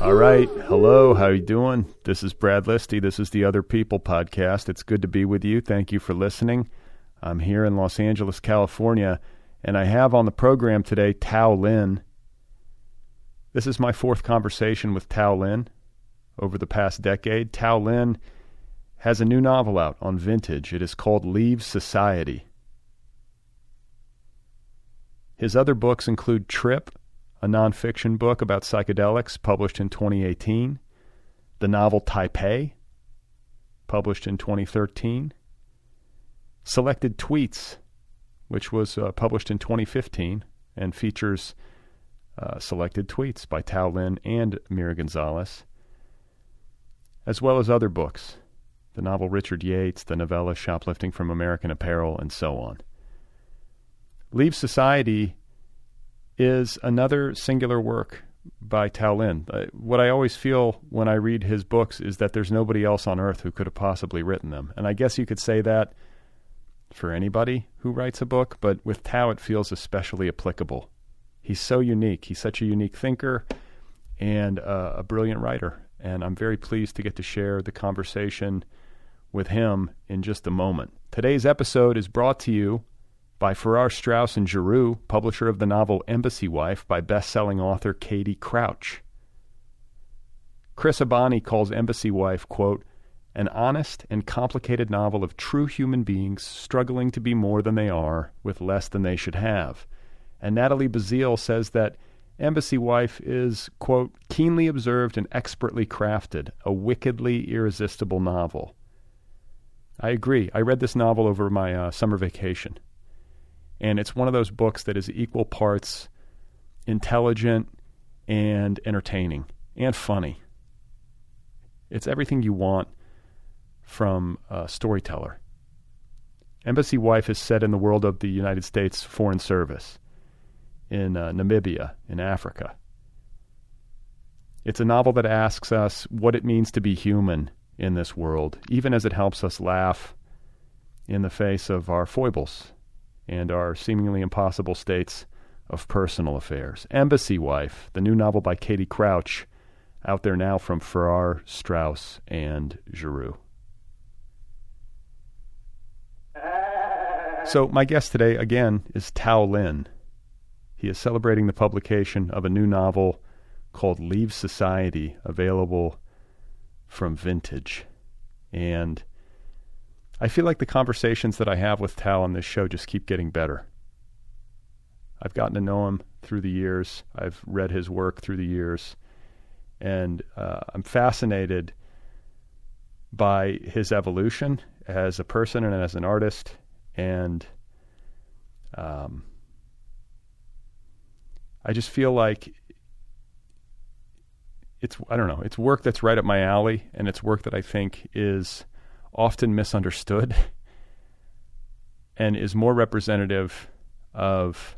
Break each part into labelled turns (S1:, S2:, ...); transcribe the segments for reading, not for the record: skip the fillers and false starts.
S1: All right. Hello. How you doing? This is Brad Listi. This is the Otherppl podcast. It's good to be with you. Thank you for listening. I'm here in Los Angeles, California, and I have on the program today Tao Lin. This is my fourth conversation with Tao Lin over the past decade. Tao Lin has a new novel out on Vintage. It is called Leave Society. His other books include Trip, a nonfiction book about psychedelics published in 2018, the novel Taipei, published in 2013, Selected Tweets, which was published in 2015 and features selected tweets by Tao Lin and Mira Gonzalez, as well as other books, the novel Richard Yates, the novella Shoplifting from American Apparel, and so on. Leave Society is another singular work by Tao Lin. What I always feel when I read his books is that there's nobody else on earth who could have possibly written them. And I guess you could say that for anybody who writes a book, but with Tao it feels especially applicable. He's so unique. He's such a unique thinker and a brilliant writer. And I'm very pleased to get to share the conversation with him in just a moment. Today's episode is brought to you by Farrar, Straus and Giroux, publisher of the novel Embassy Wife by best-selling author Katie Crouch. Chris Abani calls Embassy Wife, quote, an honest and complicated novel of true human beings struggling to be more than they are with less than they should have. And Natalie Bazile says that Embassy Wife is, quote, keenly observed and expertly crafted, a wickedly irresistible novel. I agree. I read this novel over my summer vacation. And it's one of those books that is equal parts intelligent and entertaining and funny. It's everything you want from a storyteller. Embassy Wife is set in the world of the United States Foreign Service in Namibia, in Africa. It's a novel that asks us what it means to be human in this world, even as it helps us laugh in the face of our foibles and our seemingly impossible states of personal affairs. Embassy Wife, the new novel by Katie Crouch, out there now from Farrar, Straus, and Giroux. So my guest today, again, is Tao Lin. He is celebrating the publication of a new novel called Leave Society, available from Vintage. And I feel like the conversations that I have with Tao on this show just keep getting better. I've gotten to know him through the years. I've read his work through the years. And I'm fascinated by his evolution as a person and as an artist. And I just feel like it's work that's right up my alley, and it's work that I think is often misunderstood and is more representative of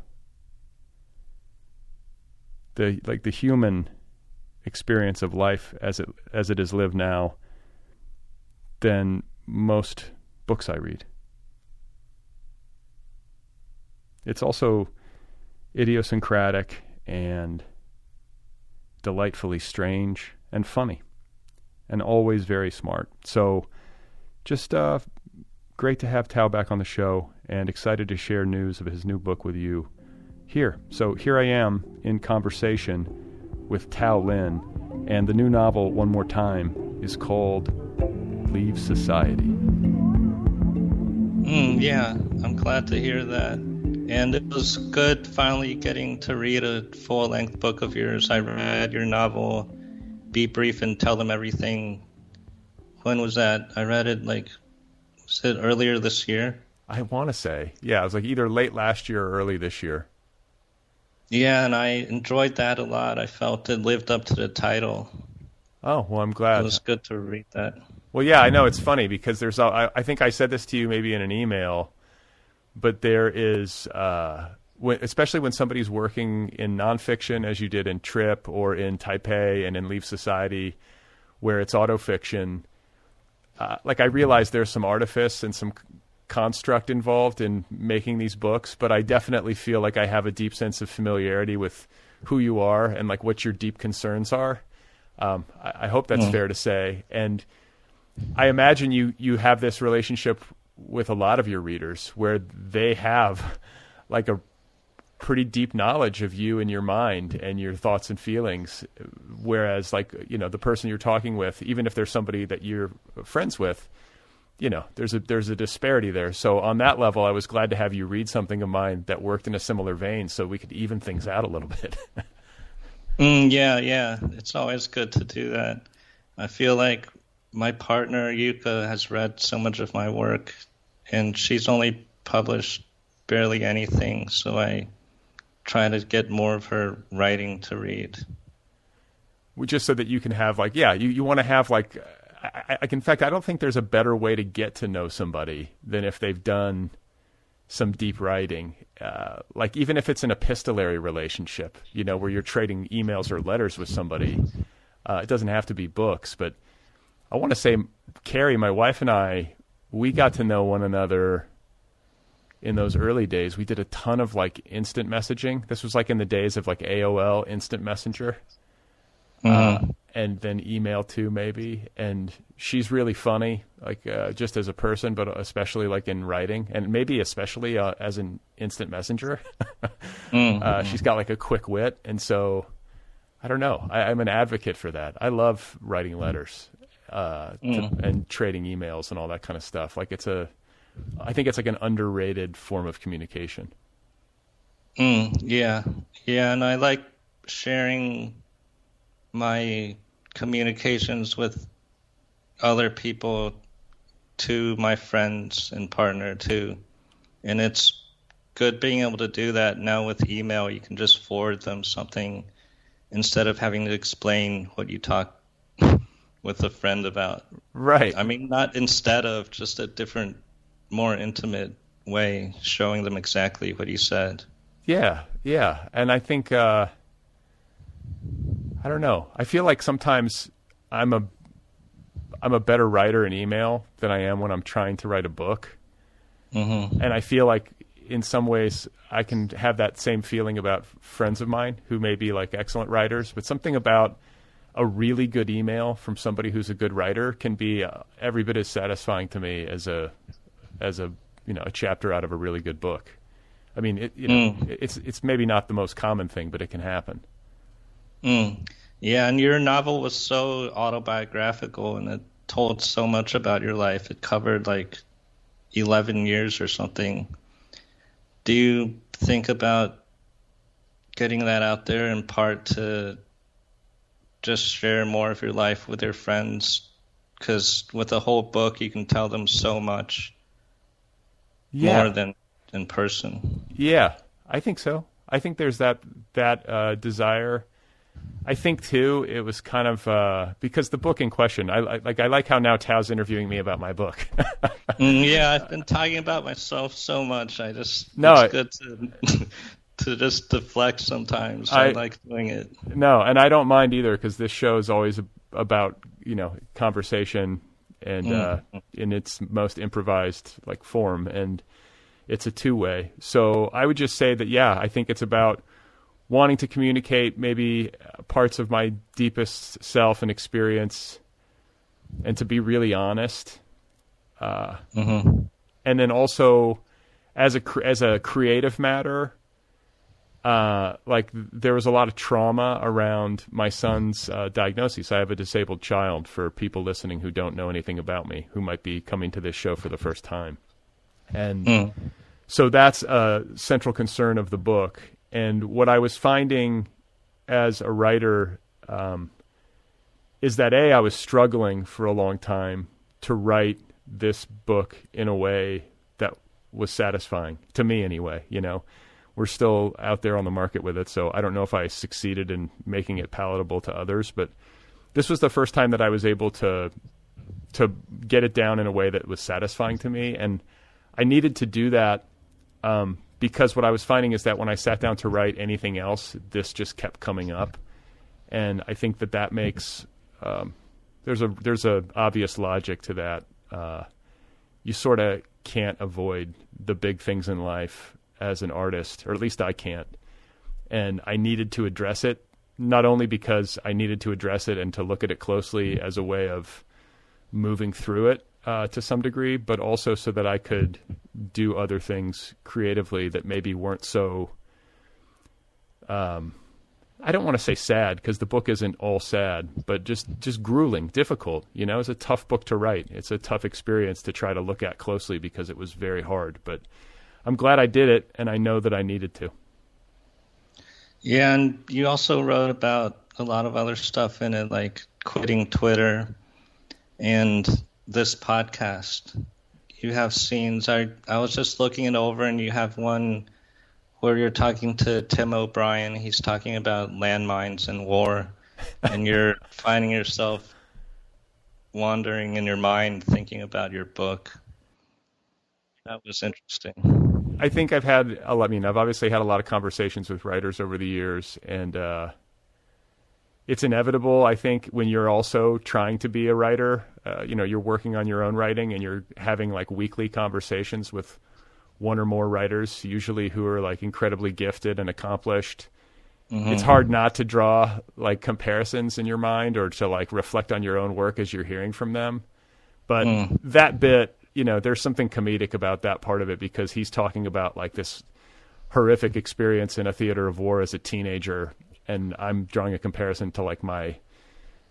S1: the human experience of life as it is lived now than most books I read. It's also idiosyncratic and delightfully strange and funny and always very smart. So just great to have Tao back on the show and excited to share news of his new book with you here. So here I am in conversation with Tao Lin, and the new novel, one more time, is called Leave Society.
S2: Yeah, I'm glad to hear that. And it was good finally getting to read a full-length book of yours. I read your novel, Be Brief and Tell Them Everything. When was that? I read it was it earlier this year?
S1: I want to say, yeah, it was either late last year or early this year.
S2: Yeah, and I enjoyed that a lot. I felt it lived up to the title.
S1: Oh, well, I'm glad.
S2: It was good to read that.
S1: Well, yeah, I know it's funny because I think I said this to you maybe in an email, but there is, especially when somebody's working in nonfiction, as you did in Trip or in Taipei and in Leave Society, where it's autofiction, I realize there's some artifice and some construct involved in making these books, but I definitely feel like I have a deep sense of familiarity with who you are and what your deep concerns are. I hope that's fair to say. And I imagine you have this relationship with a lot of your readers where they have like a pretty deep knowledge of you and your mind and your thoughts and feelings. Whereas like, the person you're talking with, even if there's somebody that you're friends with, there's a disparity there. So on that level, I was glad to have you read something of mine that worked in a similar vein so we could even things out a little bit.
S2: Yeah. It's always good to do that. I feel like my partner, Yuka, has read so much of my work, and she's only published barely anything, so I try to get more of her writing to read.
S1: Just so that you can have you want to have in fact, I don't think there's a better way to get to know somebody than if they've done some deep writing. Even if it's an epistolary relationship, where you're trading emails or letters with somebody, it doesn't have to be books. But I want to say, Carrie, my wife and I, we got to know one another in those early days. We did a ton of instant messaging. This was in the days of AOL Instant Messenger. And then email too, maybe. And she's really funny, just as a person, but especially in writing, and maybe especially as an instant messenger. She's got a quick wit, and so I don't know. I'm an advocate for that. I love writing letters and trading emails and all that kind of stuff. I think it's an underrated form of communication.
S2: Yeah, and I like sharing my communications with other people to my friends and partner too. And it's good being able to do that now with email. You can just forward them something instead of having to explain what you talk with a friend about.
S1: Right.
S2: I mean, not instead of, just a different, more intimate way, showing them exactly what you said.
S1: Yeah. And I think, I don't know. I feel like sometimes I'm a better writer in email than I am when I'm trying to write a book. And I feel like in some ways I can have that same feeling about friends of mine who may be excellent writers, but something about a really good email from somebody who's a good writer can be every bit as satisfying to me as a chapter out of a really good book. I mean, it's maybe not the most common thing, but it can happen.
S2: Yeah, and your novel was so autobiographical, and it told so much about your life. It covered 11 years or something. Do you think about getting that out there in part to just share more of your life with your friends? Because with a whole book, you can tell them so much more than in person. Yeah,
S1: I think so. I think there's that desire. I think too, it was kind of because the book in question. I like how now Tao's interviewing me about my book.
S2: Yeah, I've been talking about myself so much. It's good to just deflect sometimes. I like doing it.
S1: No, and I don't mind either, because this show is always about conversation and in its most improvised form, and it's a two-way. So I would just say that I think it's about wanting to communicate maybe parts of my deepest self and experience, and to be really honest. And then also, as a creative matter, there was a lot of trauma around my son's diagnosis. I have a disabled child, for people listening who don't know anything about me, who might be coming to this show for the first time. And so that's a central concern of the book. And what I was finding as a writer is that, I was struggling for a long time to write this book in a way that was satisfying, to me anyway. We're still out there on the market with it, so I don't know if I succeeded in making it palatable to others, but this was the first time that I was able to get it down in a way that was satisfying to me. And I needed to do that because what I was finding is that when I sat down to write anything else, this just kept coming up. And I think that makes there's a obvious logic to that. You sort of can't avoid the big things in life as an artist, or at least I can't. And I needed to address it not only because I needed to address it and to look at it closely as a way of moving through it to some degree, but also so that I could do other things creatively that maybe weren't so, I don't want to say sad, because the book isn't all sad, but just grueling, difficult. You know, it's a tough book to write. It's a tough experience to try to look at closely because it was very hard. But I'm glad I did it, and I know that I needed to.
S2: Yeah, and you also wrote about a lot of other stuff in it, like quitting Twitter and this podcast. You have scenes. I was just looking it over, and you have one where you're talking to Tim O'Brien. He's talking about landmines and war, and you're finding yourself wandering in your mind thinking about your book. That was interesting.
S1: I think I've obviously had a lot of conversations with writers over the years, and it's inevitable, I think, when you're also trying to be a writer. You're working on your own writing, and you're having like weekly conversations with one or more writers, usually who are like incredibly gifted and accomplished. Mm-hmm. It's hard not to draw like comparisons in your mind or to like reflect on your own work as you're hearing from them. But that bit, there's something comedic about that part of it, because he's talking about like this horrific experience in a theater of war as a teenager, and I'm drawing a comparison to like my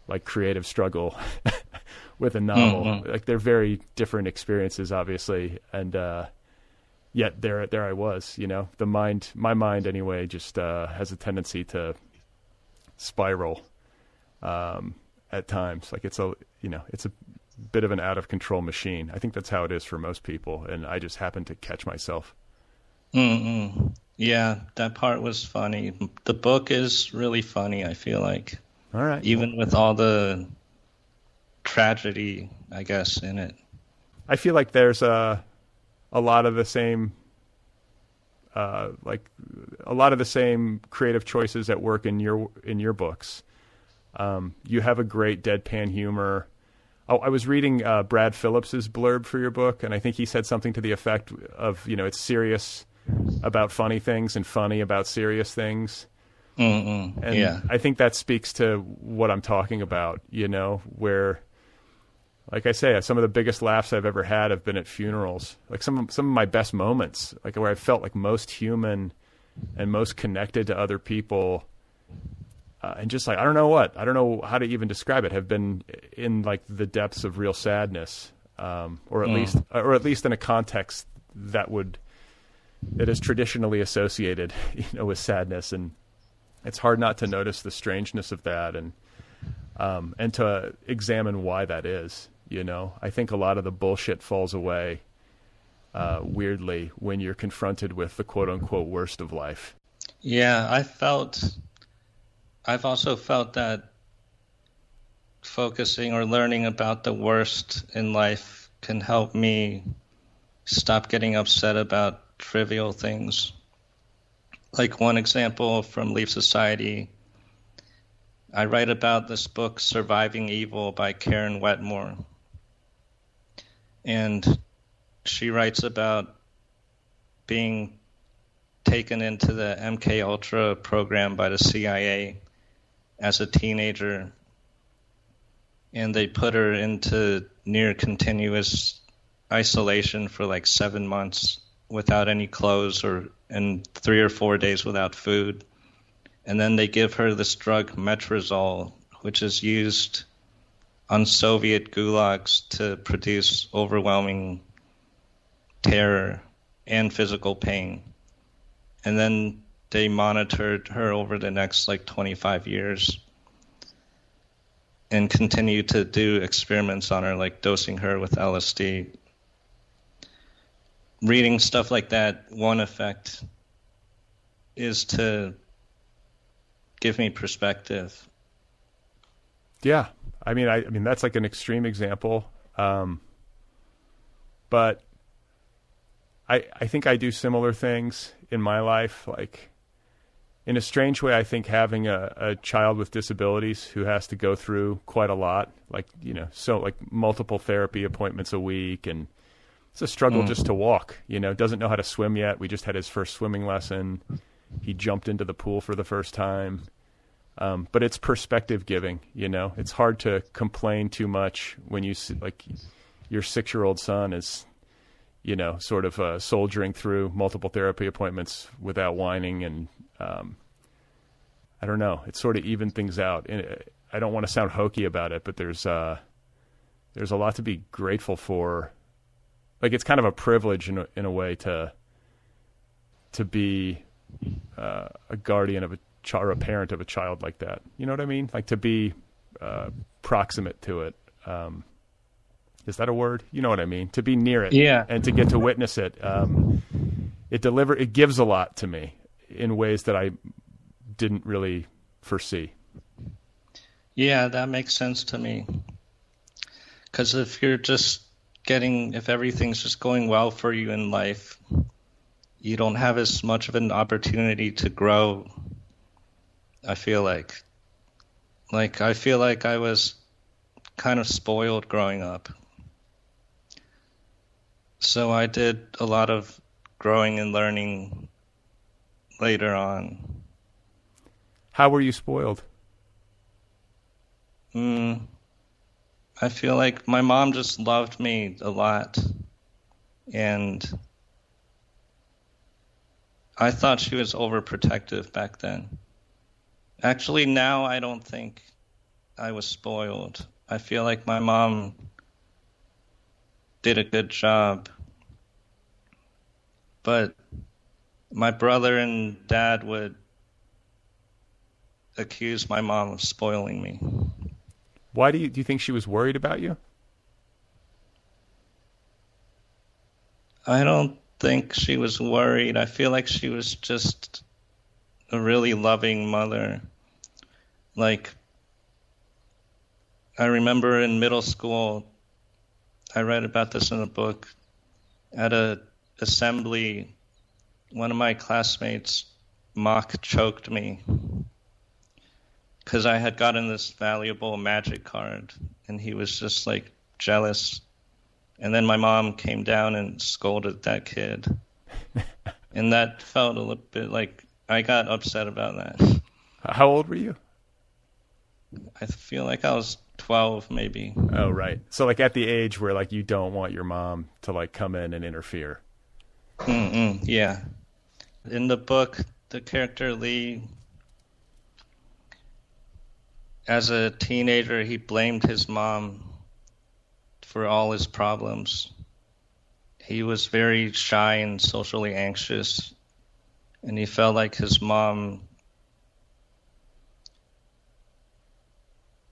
S1: like creative struggle with a novel. Mm-hmm. Like they're very different experiences, obviously, and yet there I was. My mind anyway just has a tendency to spiral at times. Like it's a bit of an out of control machine. I think that's how it is for most people, and I just happen to catch myself.
S2: Mm-mm. Yeah, that part was funny. The book is really funny, I feel like.
S1: All right.
S2: Even with all the tragedy, I guess, in it.
S1: I feel like there's a lot of the same creative choices at work in your books. You have a great deadpan humor. Oh, I was reading Brad Phillips's blurb for your book, and I think he said something to the effect of, it's serious about funny things and funny about serious things.
S2: Mm-mm.
S1: And
S2: yeah.
S1: I think that speaks to what I'm talking about, where, like I say, some of the biggest laughs I've ever had have been at funerals. Like some of my best moments, like where I felt like most human and most connected to other people. And just like, I don't know how to even describe it, have been in like the depths of real sadness, or at least in a context that is traditionally associated, with sadness. And it's hard not to notice the strangeness of that and to examine why that is. I think a lot of the bullshit falls away weirdly when you're confronted with the quote unquote worst of life.
S2: Yeah, I've also felt that focusing or learning about the worst in life can help me stop getting upset about trivial things. Like one example from Leaf Society, I write about this book, Surviving Evil by Karen Wetmore. And she writes about being taken into the MK Ultra program by the CIA as a teenager, and they put her into near continuous isolation for like 7 months without any clothes and 3 or 4 days without food. And then they give her this drug metrazole, which is used on Soviet gulags to produce overwhelming terror and physical pain. And then they monitored her over the next 25 years and continued to do experiments on her, like dosing her with LSD. Reading stuff like that, one effect is to give me perspective.
S1: Yeah. I mean that's like an extreme example. But I think I do similar things in my life. Like, in a strange way, I think having a child with disabilities who has to go through quite a lot, multiple therapy appointments a week, and it's a struggle just to walk, doesn't know how to swim yet. We just had his first swimming lesson. He jumped into the pool for the first time. But it's perspective giving, It's hard to complain too much when you see, like, your 6-year-old son is, sort of soldiering through multiple therapy appointments without whining. And I don't know, it sort of evened things out. And I don't want to sound hokey about it, but there's a lot to be grateful for. Like, it's kind of a privilege in a way to be a guardian of a child, or a parent of a child like that. You know what I mean? Like, to be proximate to it. Is that a word? You know what I mean? To be near it,
S2: yeah,
S1: and to get to witness it. It gives a lot to me in ways that I didn't really foresee.
S2: Yeah, that makes sense to me. Because if everything's just going well for you in life, you don't have as much of an opportunity to grow. I feel like I was kind of spoiled growing up. So I did a lot of growing and learning later on.
S1: How were you spoiled?
S2: I feel like my mom just loved me a lot. And I thought she was overprotective back then. Actually, now I don't think I was spoiled. I feel like my mom did a good job. But my brother and dad would accuse my mom of spoiling me.
S1: Why do you think she was worried about you?
S2: I don't think she was worried. I feel like she was just a really loving mother. Like, I remember in middle school, I read about this in a book. At a assembly, one of my classmates mock choked me because I had gotten this valuable magic card, and he was just like jealous. And then my mom came down and scolded that kid. And that felt a little bit like I got upset about that.
S1: How old were you?
S2: I feel like I was 12 maybe.
S1: Oh, right. So like at the age where like you don't want your mom to like come in and interfere.
S2: Yeah. In the book, the character Lee, as a teenager, he blamed his mom for all his problems. He was very shy and socially anxious, and he felt like his mom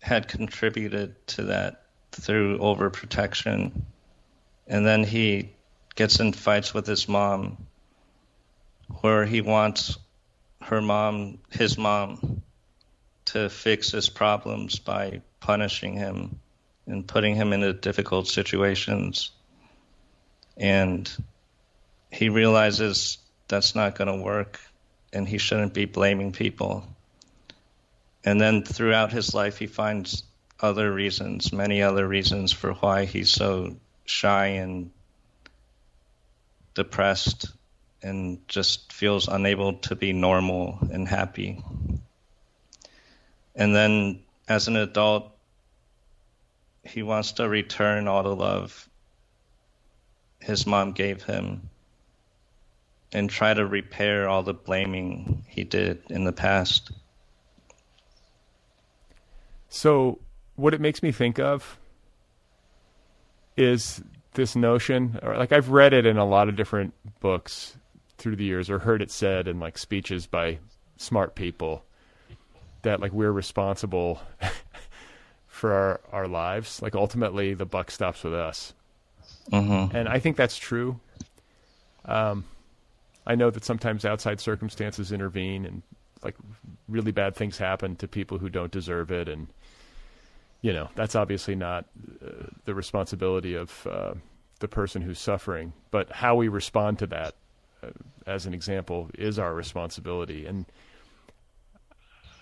S2: had contributed to that through overprotection. And then he gets in fights with his mom where he wants his mom to fix his problems by punishing him and putting him into difficult situations. And he realizes that's not going to work and he shouldn't be blaming people. And then throughout his life, he finds many other reasons for why he's so shy and depressed and just feels unable to be normal and happy. And then as an adult, he wants to return all the love his mom gave him and try to repair all the blaming he did in the past.
S1: So what it makes me think of is this notion, or like I've read it in a lot of different books through the years, or heard it said in like speeches by smart people, that like we're responsible for our lives. Like ultimately the buck stops with us. Mm-hmm. And I think that's true. I know that sometimes outside circumstances intervene and like really bad things happen to people who don't deserve it. And, that's obviously not the responsibility of the person who's suffering, but how we respond to that, as an example, is our responsibility. And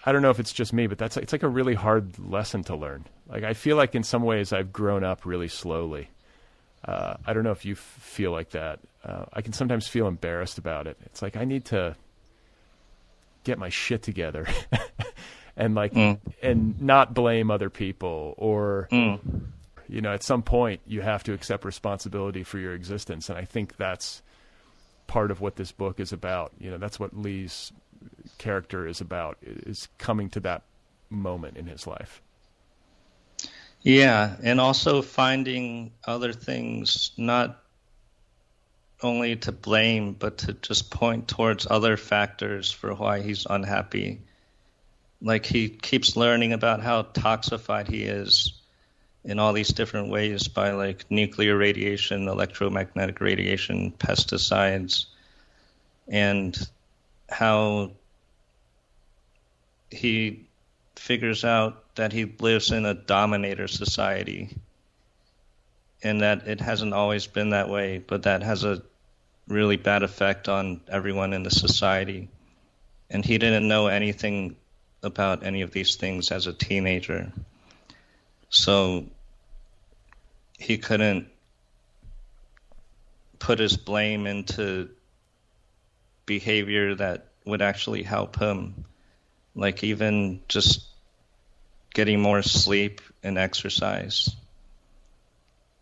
S1: I don't know if it's just me, but it's like a really hard lesson to learn. Like I feel like in some ways I've grown up really slowly. I don't know if you feel like that. I can sometimes feel embarrassed about it. It's like I need to get my shit together and and not blame other people, or at some point you have to accept responsibility for your existence. And I think that's part of what this book is about. That's what Lee's character is about, is coming to that moment in his life.
S2: Yeah, and also finding other things, not only to blame, but to just point towards other factors for why he's unhappy. Like, he keeps learning about how toxified he is in all these different ways by, like, nuclear radiation, electromagnetic radiation, pesticides, and how he figures out that he lives in a Dominator Society, and that it hasn't always been that way, but that has a really bad effect on everyone in the society. And he didn't know anything about any of these things as a teenager. So he couldn't put his blame into behavior that would actually help him. Like, even just getting more sleep and exercise.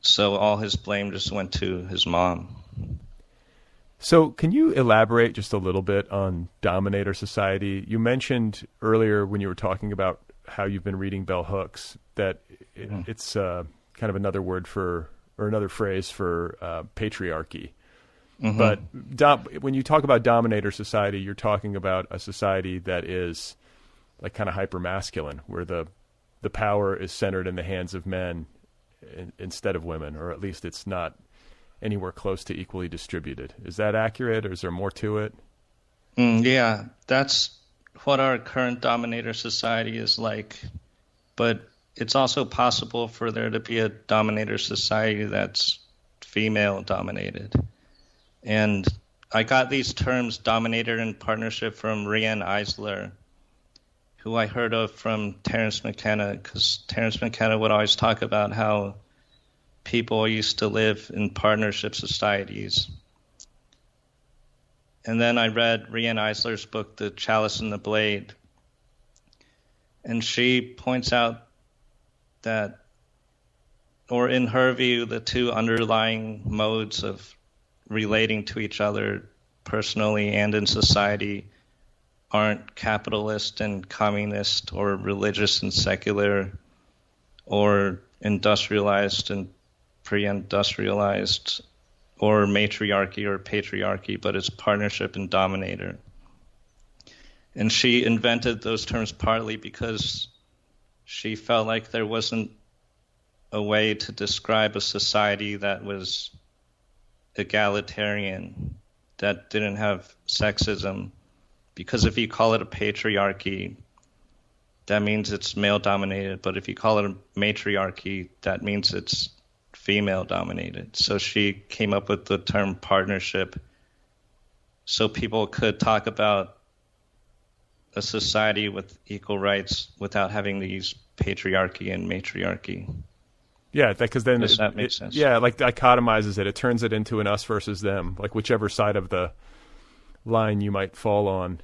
S2: So all his blame just went to his mom.
S1: So can you elaborate just a little bit on Dominator Society? You mentioned earlier when you were talking about how you've been reading Bell Hooks that it's kind of another word for, or another phrase for patriarchy. Mm-hmm. But when you talk about Dominator Society, you're talking about a society that is like kind of hyper-masculine, where the power is centered in the hands of men instead of women, or at least it's not anywhere close to equally distributed. Is that accurate, or is there more to it?
S2: Yeah, that's what our current Dominator Society is like. But it's also possible for there to be a Dominator Society that's female-dominated. And I got these terms, dominator and partnership, from Rianne Eisler, who I heard of from Terence McKenna, because Terence McKenna would always talk about how people used to live in partnership societies. And then I read Rianne Eisler's book, The Chalice and the Blade, and she points out that, or in her view, the two underlying modes of relating to each other personally and in society aren't capitalist and communist, or religious and secular, or industrialized and pre-industrialized, or matriarchy or patriarchy, but it's partnership and dominator. And she invented those terms partly because she felt like there wasn't a way to describe a society that was egalitarian, that didn't have sexism. Because if you call it a patriarchy, that means it's male-dominated. But if you call it a matriarchy, that means it's female-dominated. So she came up with the term partnership so people could talk about a society with equal rights without having to use patriarchy and matriarchy.
S1: Yeah, because then
S2: does that make sense?
S1: Yeah, like dichotomizes it. It turns it into an us versus them, like whichever side of the line you might fall on.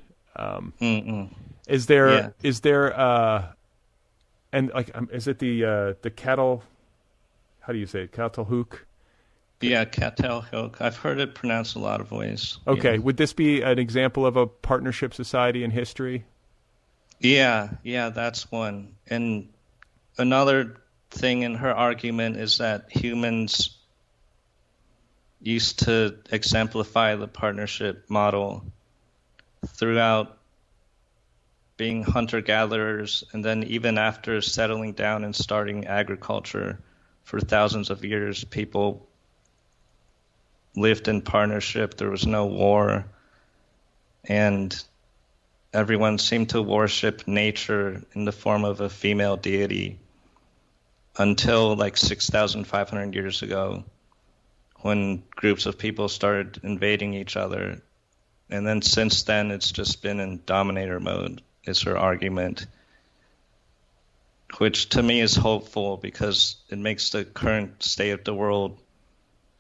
S1: Is there and like is it the cattle? How do you say it? Cattle hook?
S2: Yeah, cattle hook. I've heard it pronounced a lot of ways.
S1: Okay,
S2: yeah.
S1: Would this be an example of a partnership society in history?
S2: Yeah, that's one. And another thing in her argument is that humans used to exemplify the partnership model throughout being hunter-gatherers, and then even after settling down and starting agriculture for thousands of years, people lived in partnership. There was no war, and everyone seemed to worship nature in the form of a female deity until like 6,500 years ago, when groups of people started invading each other. And then since then, it's just been in dominator mode, is her argument, which to me is hopeful because it makes the current state of the world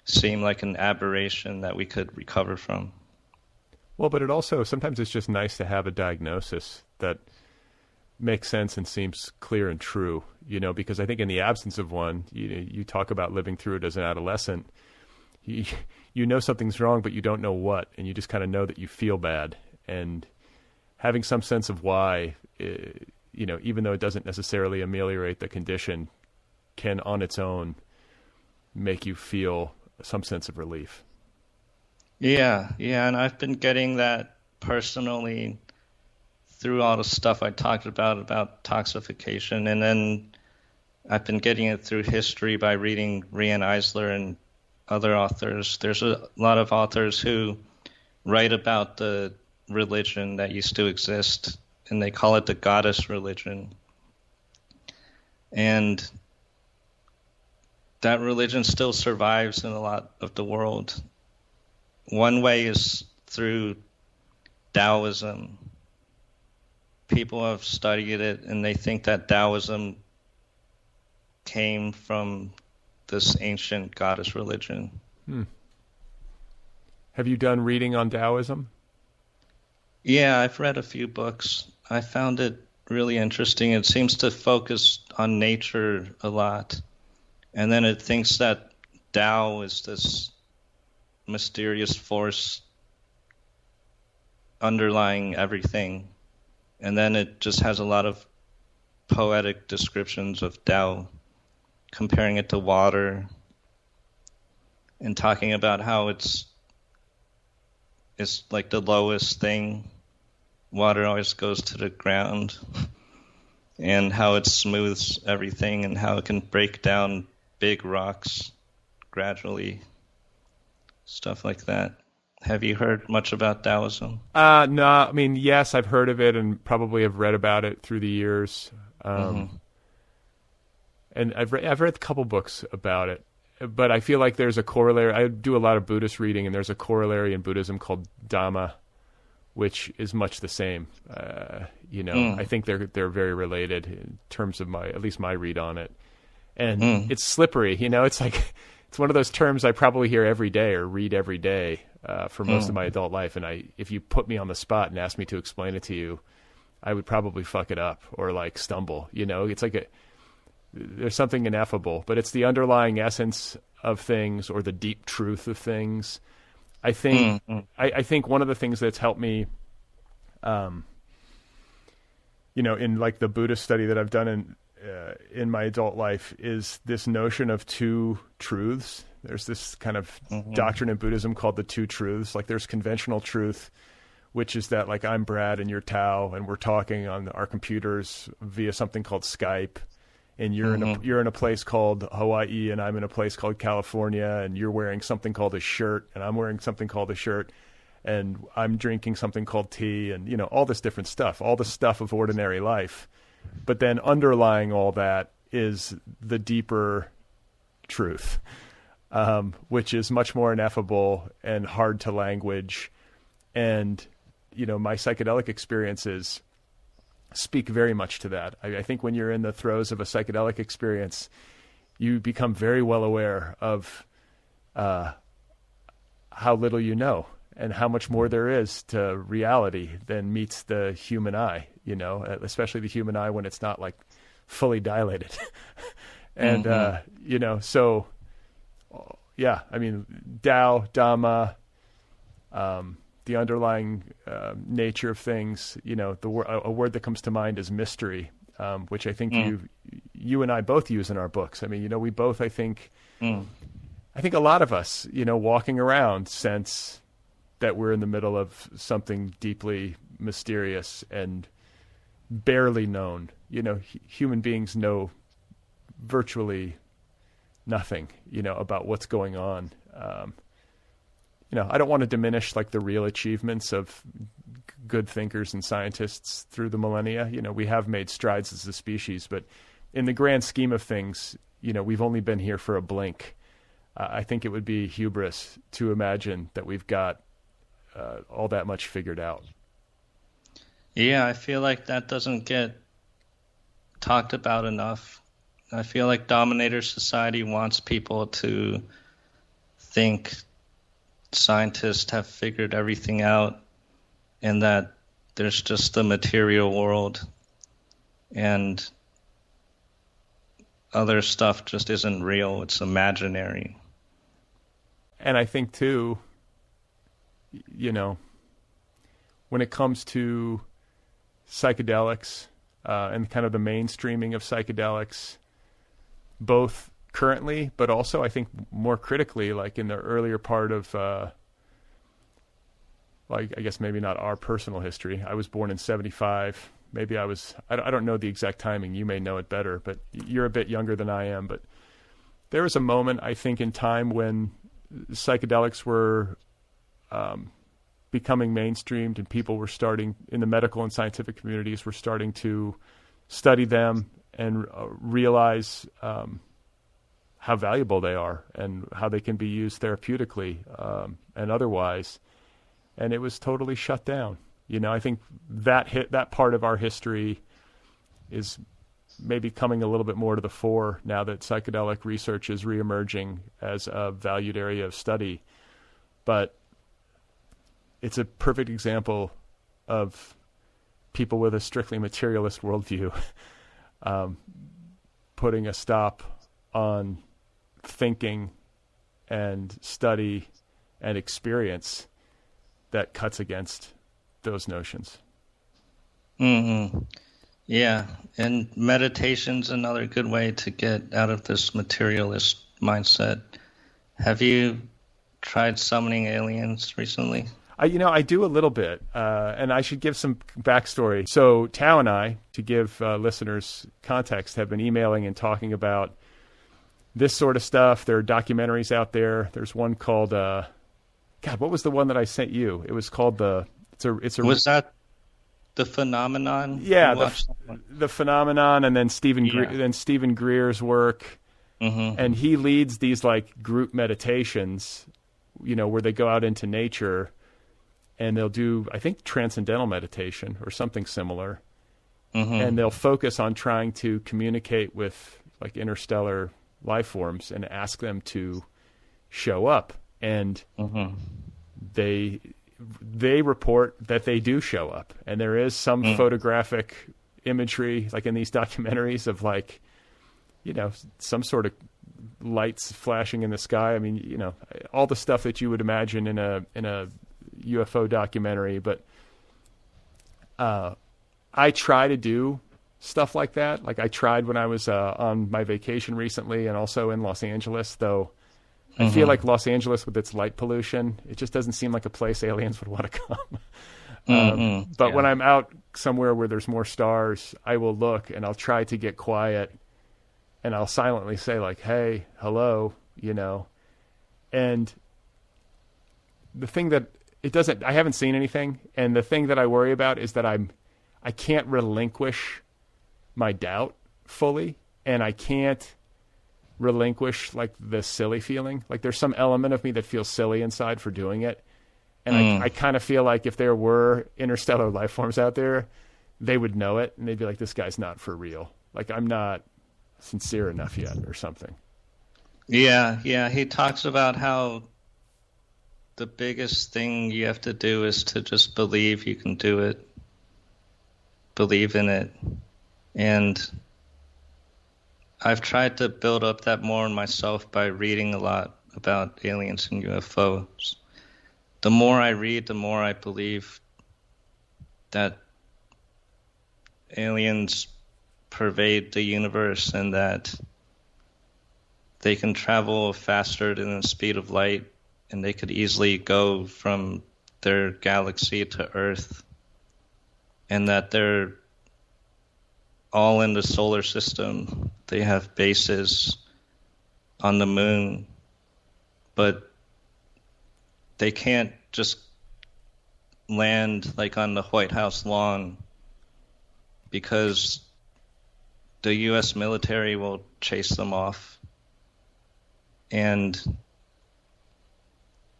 S2: seem like an aberration that we could recover from.
S1: Well, but it also, sometimes it's just nice to have a diagnosis that makes sense and seems clear and true, because I think in the absence of one, you talk about living through it as an adolescent. You know something's wrong, but you don't know what, and you just kind of know that you feel bad. And having some sense of why, even though it doesn't necessarily ameliorate the condition, can on its own make you feel some sense of relief.
S2: Yeah, and I've been getting that personally through all the stuff I talked about toxification, and then I've been getting it through history by reading Rian Eisler and other authors. There's a lot of authors who write about the religion that used to exist, and they call it the goddess religion. And that religion still survives in a lot of the world. One way is through Taoism. People have studied it, and they think that Taoism came from this ancient goddess religion.
S1: Have you done reading on Taoism?
S2: Yeah, I've read a few books. I found it really interesting. It seems to focus on nature a lot. And then it thinks that Tao is this mysterious force underlying everything. And then it just has a lot of poetic descriptions of Tao, comparing it to water and talking about how it's like the lowest thing. Water always goes to the ground, and how it smooths everything and how it can break down big rocks gradually. Stuff like that. Have you heard much about Taoism?
S1: No, I mean, yes, I've heard of it and probably have read about it through the years. And I've read a couple books about it, but I feel like there's a corollary. I do a lot of Buddhist reading, and there's a corollary in Buddhism called Dhamma, which is much the same. I think they're very related in terms of at least my read on it. And it's slippery, it's like, it's one of those terms I probably hear every day or read every day for most of my adult life. And if you put me on the spot and ask me to explain it to you, I would probably fuck it up or like stumble, it's like there's something ineffable, but it's the underlying essence of things or the deep truth of things. I think, I think one of the things that's helped me, in like the Buddhist study that I've done in my adult life is this notion of two truths. There's this kind of doctrine in Buddhism called the two truths. Like there's conventional truth, which is that like I'm Brad and you're Tao, and we're talking on our computers via something called Skype. And you're in a place called Hawaii, and I'm in a place called California, and you're wearing something called a shirt, and I'm wearing something called a shirt, and I'm drinking something called tea, and all this different stuff, all the stuff of ordinary life. But then underlying all that is the deeper truth, which is much more ineffable and hard to language. And my psychedelic experiences speak very much to that. I think when you're in the throes of a psychedelic experience, you become very well aware of how little you know and how much more there is to reality than meets the human eye, especially the human eye when it's not like fully dilated. And, so yeah, I mean, Tao, Dhamma, the underlying nature of things, a word that comes to mind is mystery, which I think you and I both use in our books. I mean, we both, I think a lot of us, walking around sense that we're in the middle of something deeply mysterious and barely known. Human beings know virtually nothing, about what's going on. I don't want to diminish like the real achievements of good thinkers and scientists through the millennia. We have made strides as a species, but in the grand scheme of things, we've only been here for a blink. I think it would be hubris to imagine that we've got all that much figured out.
S2: Yeah, I feel like that doesn't get talked about enough. I feel like Dominator Society wants people to think scientists have figured everything out and that there's just the material world. and other stuff just isn't real. It's imaginary.
S1: And I think, too, when it comes to psychedelics and kind of the mainstreaming of psychedelics, both currently, but also I think more critically, like in the earlier part of, I guess maybe not our personal history. I was born in 1975. Maybe I don't know the exact timing. You may know it better, but you're a bit younger than I am. But there was a moment, I think, in time when psychedelics were becoming mainstreamed, and people were starting, in the medical and scientific communities, were starting to study them and realize how valuable they are and how they can be used therapeutically and otherwise. And it was totally shut down. I think that part of our history is maybe coming a little bit more to the fore now that psychedelic research is reemerging as a valued area of study. But it's a perfect example of people with a strictly materialist worldview putting a stop on thinking and study and experience that cuts against those notions.
S2: Mm-hmm. Yeah, and meditation's another good way to get out of this materialist mindset. Have you tried summoning aliens recently?
S1: I do a little bit, and I should give some backstory. So Tao and I, to give listeners context, have been emailing and talking about this sort of stuff. There are documentaries out there. There's one called, what was the one that I sent you? It was called Was that The Phenomenon? Yeah, the Phenomenon, and then Stephen Greer's work.
S2: Mm-hmm.
S1: And he leads these like group meditations, where they go out into nature and they'll do, I think, transcendental meditation or something similar.
S2: Mm-hmm.
S1: And they'll focus on trying to communicate with like interstellar life forms and ask them to show up. And
S2: mm-hmm.
S1: they report that they do show up. And there is some photographic imagery, like in these documentaries, of like, some sort of lights flashing in the sky. I mean, all the stuff that you would imagine in a UFO documentary. But I try to do stuff like that. Like I tried when I was on my vacation recently, and also in Los Angeles, though. I feel like Los Angeles, with its light pollution, it just doesn't seem like a place aliens would want to come. But when I'm out somewhere where there's more stars, I will look and I'll try to get quiet, and I'll silently say like, hey, hello, and the thing that I haven't seen anything. And the thing that I worry about is that I can't relinquish my doubt fully, and I can't relinquish like the silly feeling. Like there's some element of me that feels silly inside for doing it. And I kind of feel like if there were interstellar life forms out there, they would know it, and they'd be like, this guy's not for real. Like I'm not sincere enough yet or something.
S2: Yeah. He talks about how the biggest thing you have to do is to just believe you can do it. Believe in it. And I've tried to build up that more in myself by reading a lot about aliens and UFOs. The more I read, the more I believe that aliens pervade the universe and that they can travel faster than the speed of light, and they could easily go from their galaxy to Earth, and that they're all in the solar system. They have bases on the moon, but they can't just land like on the White House lawn, because the U.S. military will chase them off, and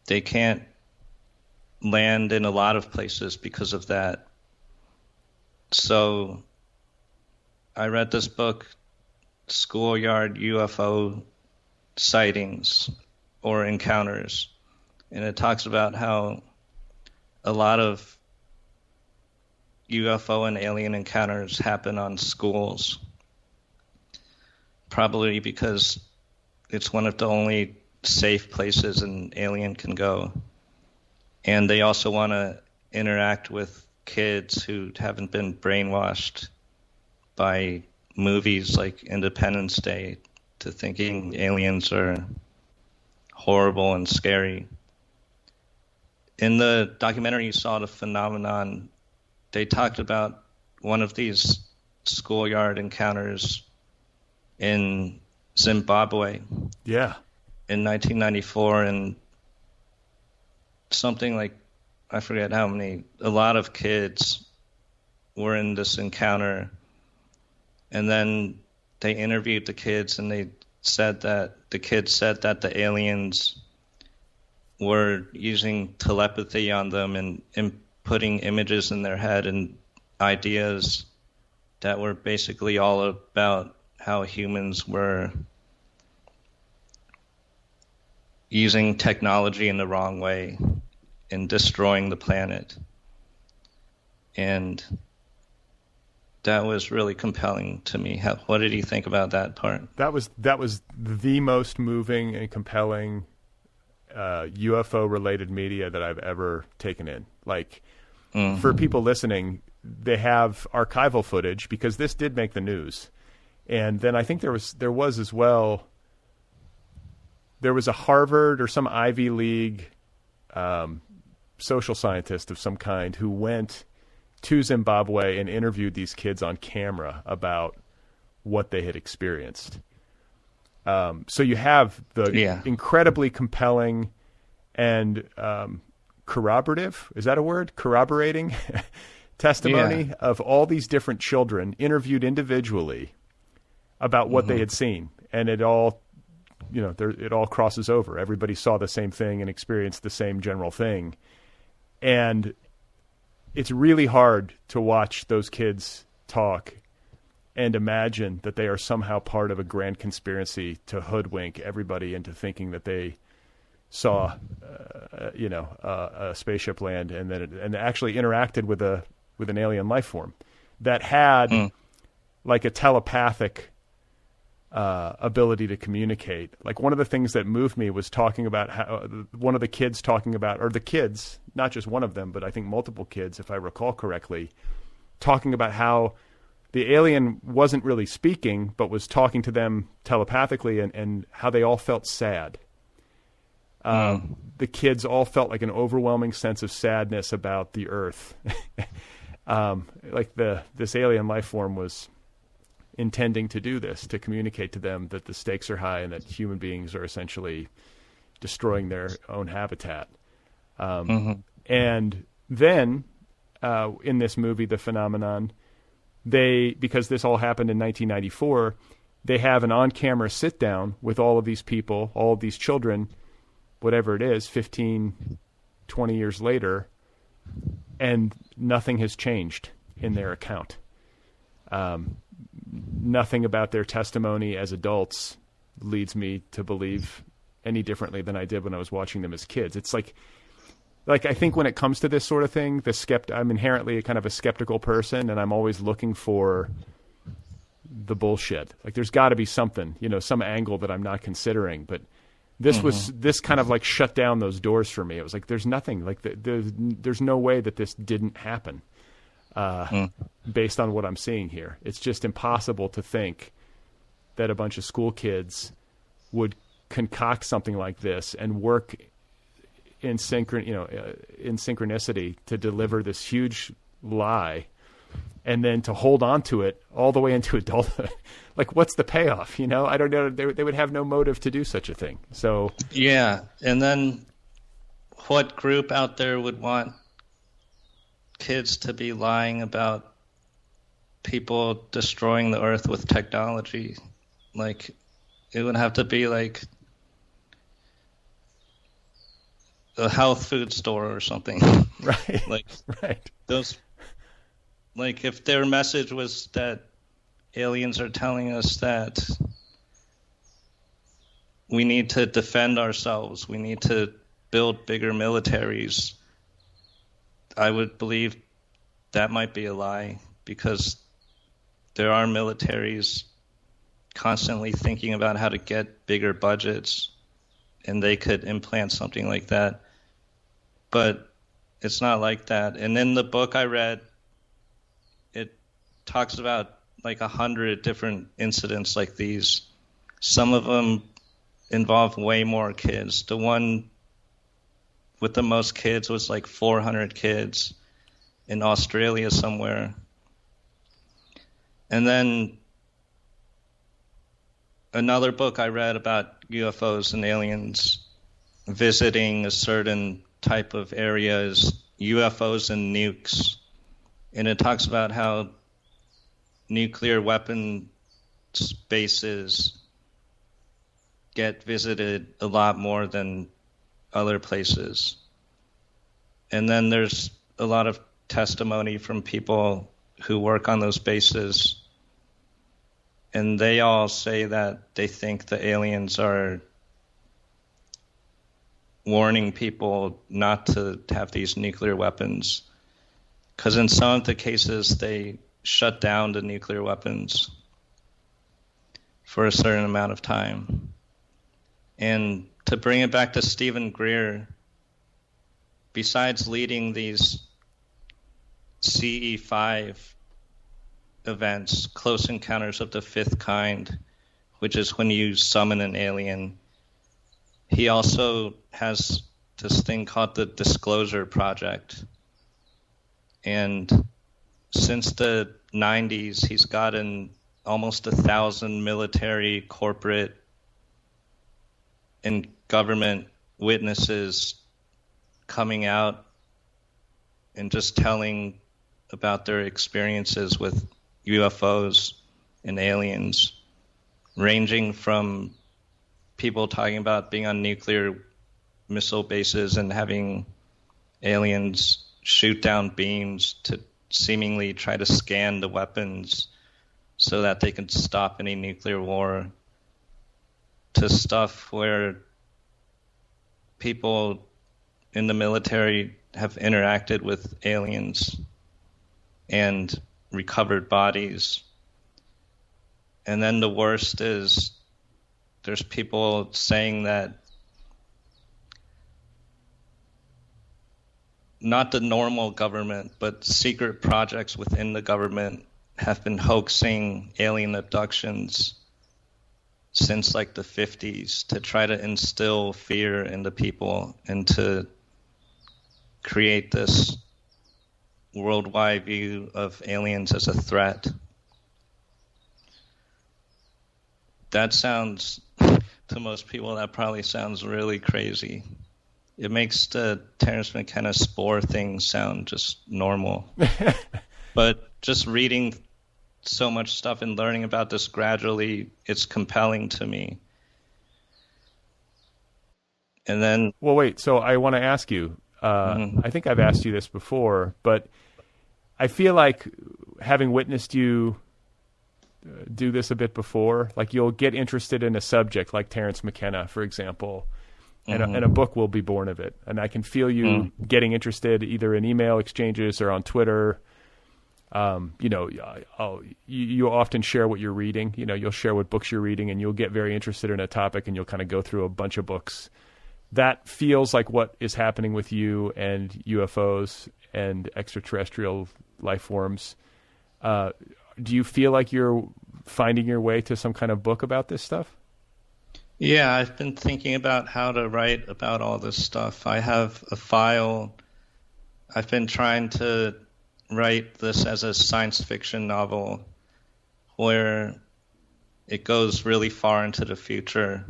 S2: they can't land in a lot of places because of that. So I read this book, Schoolyard UFO Sightings or Encounters, and it talks about how a lot of UFO and alien encounters happen on schools. Probably because it's one of the only safe places an alien can go. And they also want to interact with kids who haven't been brainwashed by movies like Independence Day to thinking aliens are horrible and scary. In the documentary you saw, The Phenomenon, they talked about one of these schoolyard encounters in Zimbabwe.
S1: Yeah.
S2: In 1994, and something like, I forget how many, a lot of kids were in this encounter. And then they interviewed the kids, and they said that the kids said that the aliens were using telepathy on them and putting images in their head and ideas that were basically all about how humans were using technology in the wrong way and destroying the planet. And that was really compelling to me. What did you think about that part?
S1: That was the most moving and compelling UFO-related media that I've ever taken in. Like, for people listening, they have archival footage because this did make the news. And then I think there was as well, there was a Harvard or some Ivy League social scientist of some kind who went to Zimbabwe and interviewed these kids on camera about what they had experienced. So you have the incredibly compelling and corroborative, is that a word? Corroborating testimony of all these different children interviewed individually about what they had seen. And it all, it all crosses over. Everybody saw the same thing and experienced the same general thing. And it's really hard to watch those kids talk and imagine that they are somehow part of a grand conspiracy to hoodwink everybody into thinking that they saw, a spaceship land and that and actually interacted with an alien life form that had like a telepathic ability to communicate. Like, one of the things that moved me was talking about how one of the kids talking about, or the kids, not just one of them, but I think multiple kids, if I recall correctly, talking about how the alien wasn't really speaking, but was talking to them telepathically, and how they all felt sad. The kids all felt like an overwhelming sense of sadness about the Earth. Like this alien life form was intending to do this, to communicate to them that the stakes are high and that human beings are essentially destroying their own habitat. And then in this movie, The Phenomenon, because this all happened in 1994, they have an on-camera sit-down with all of these people, all of these children, whatever it is, 15, 20 years later, and nothing has changed in their account. Nothing about their testimony as adults leads me to believe any differently than I did when I was watching them as kids. It's like I think when it comes to this sort of thing, I'm inherently a kind of a skeptical person, and I'm always looking for the bullshit. Like, there's got to be something, some angle that I'm not considering. But this kind of like shut down those doors for me. It was like, there's nothing, like there's no way that this didn't happen. Based on what I'm seeing here, it's just impossible to think that a bunch of school kids would concoct something like this and work in synchronicity to deliver this huge lie, and then to hold on to it all the way into adulthood. Like, what's the payoff? I don't know. They would have no motive to do such a thing. So
S2: yeah, and then what group out there would want kids to be lying about people destroying the Earth with technology? Like, it would have to be like a health food store or something.
S1: Right.
S2: Right. Those, like, if their message was that aliens are telling us that we need to defend ourselves, we need to build bigger militaries, I would believe that might be a lie, because there are militaries constantly thinking about how to get bigger budgets, and they could implant something like that. But it's not like that. And in the book I read, it talks about like 100 different incidents like these. Some of them involve way more kids. The one with the most kids was like 400 kids in Australia somewhere. And then another book I read about UFOs and aliens visiting a certain type of area is UFOs and nukes. And it talks about how nuclear weapon bases get visited a lot more than other places. And then there's a lot of testimony from people who work on those bases, and they all say that they think the aliens are warning people not to have these nuclear weapons, because in some of the cases they shut down the nuclear weapons for a certain amount of time. And to bring it back to Stephen Greer, besides leading these CE5 events, Close Encounters of the Fifth Kind, which is when you summon an alien, he also has this thing called the Disclosure Project. And since the 90s, he's gotten almost 1,000 military, corporate, and government witnesses coming out and just telling about their experiences with UFOs and aliens, ranging from people talking about being on nuclear missile bases and having aliens shoot down beams to seemingly try to scan the weapons so that they can stop any nuclear war, to stuff where people in the military have interacted with aliens and recovered bodies. And then the worst is there's people saying that not the normal government, but secret projects within the government have been hoaxing alien abductions since like the 50s to try to instill fear in the people and to create this worldwide view of aliens as a threat. That sounds, to most people, that probably sounds really crazy. It makes the Terrence McKenna spore thing sound just normal. But just reading so much stuff and learning about this gradually, it's compelling to me. And then...
S1: Well, wait, so I want to ask you, I think I've asked you this before, but I feel like having witnessed you do this a bit before, like you'll get interested in a subject like Terrence McKenna, for example, and a book will be born of it. And I can feel you getting interested either in email exchanges or on Twitter. You often share what you're reading. You know, you'll share what books you're reading, and you'll get very interested in a topic, and you'll kind of go through a bunch of books. That feels like what is happening with you and UFOs and extraterrestrial life forms. Do you feel like you're finding your way to some kind of book about this stuff?
S2: Yeah, I've been thinking about how to write about all this stuff. I have a file. I've been trying to write this as a science fiction novel where it goes really far into the future,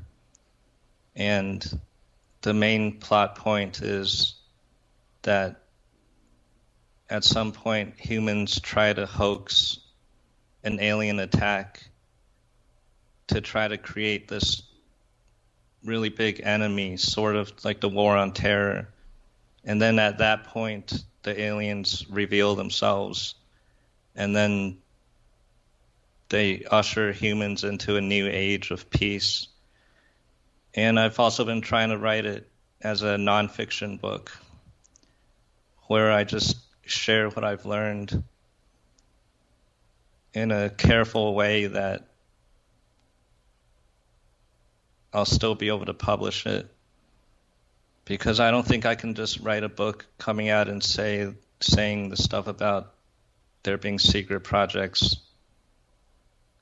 S2: and the main plot point is that at some point humans try to hoax an alien attack to try to create this really big enemy, sort of like the War on Terror. And then at that point, the aliens reveal themselves, and then they usher humans into a new age of peace. And I've also been trying to write it as a nonfiction book, where I just share what I've learned in a careful way that I'll still be able to publish it. Because I don't think I can just write a book coming out and saying the stuff about there being secret projects,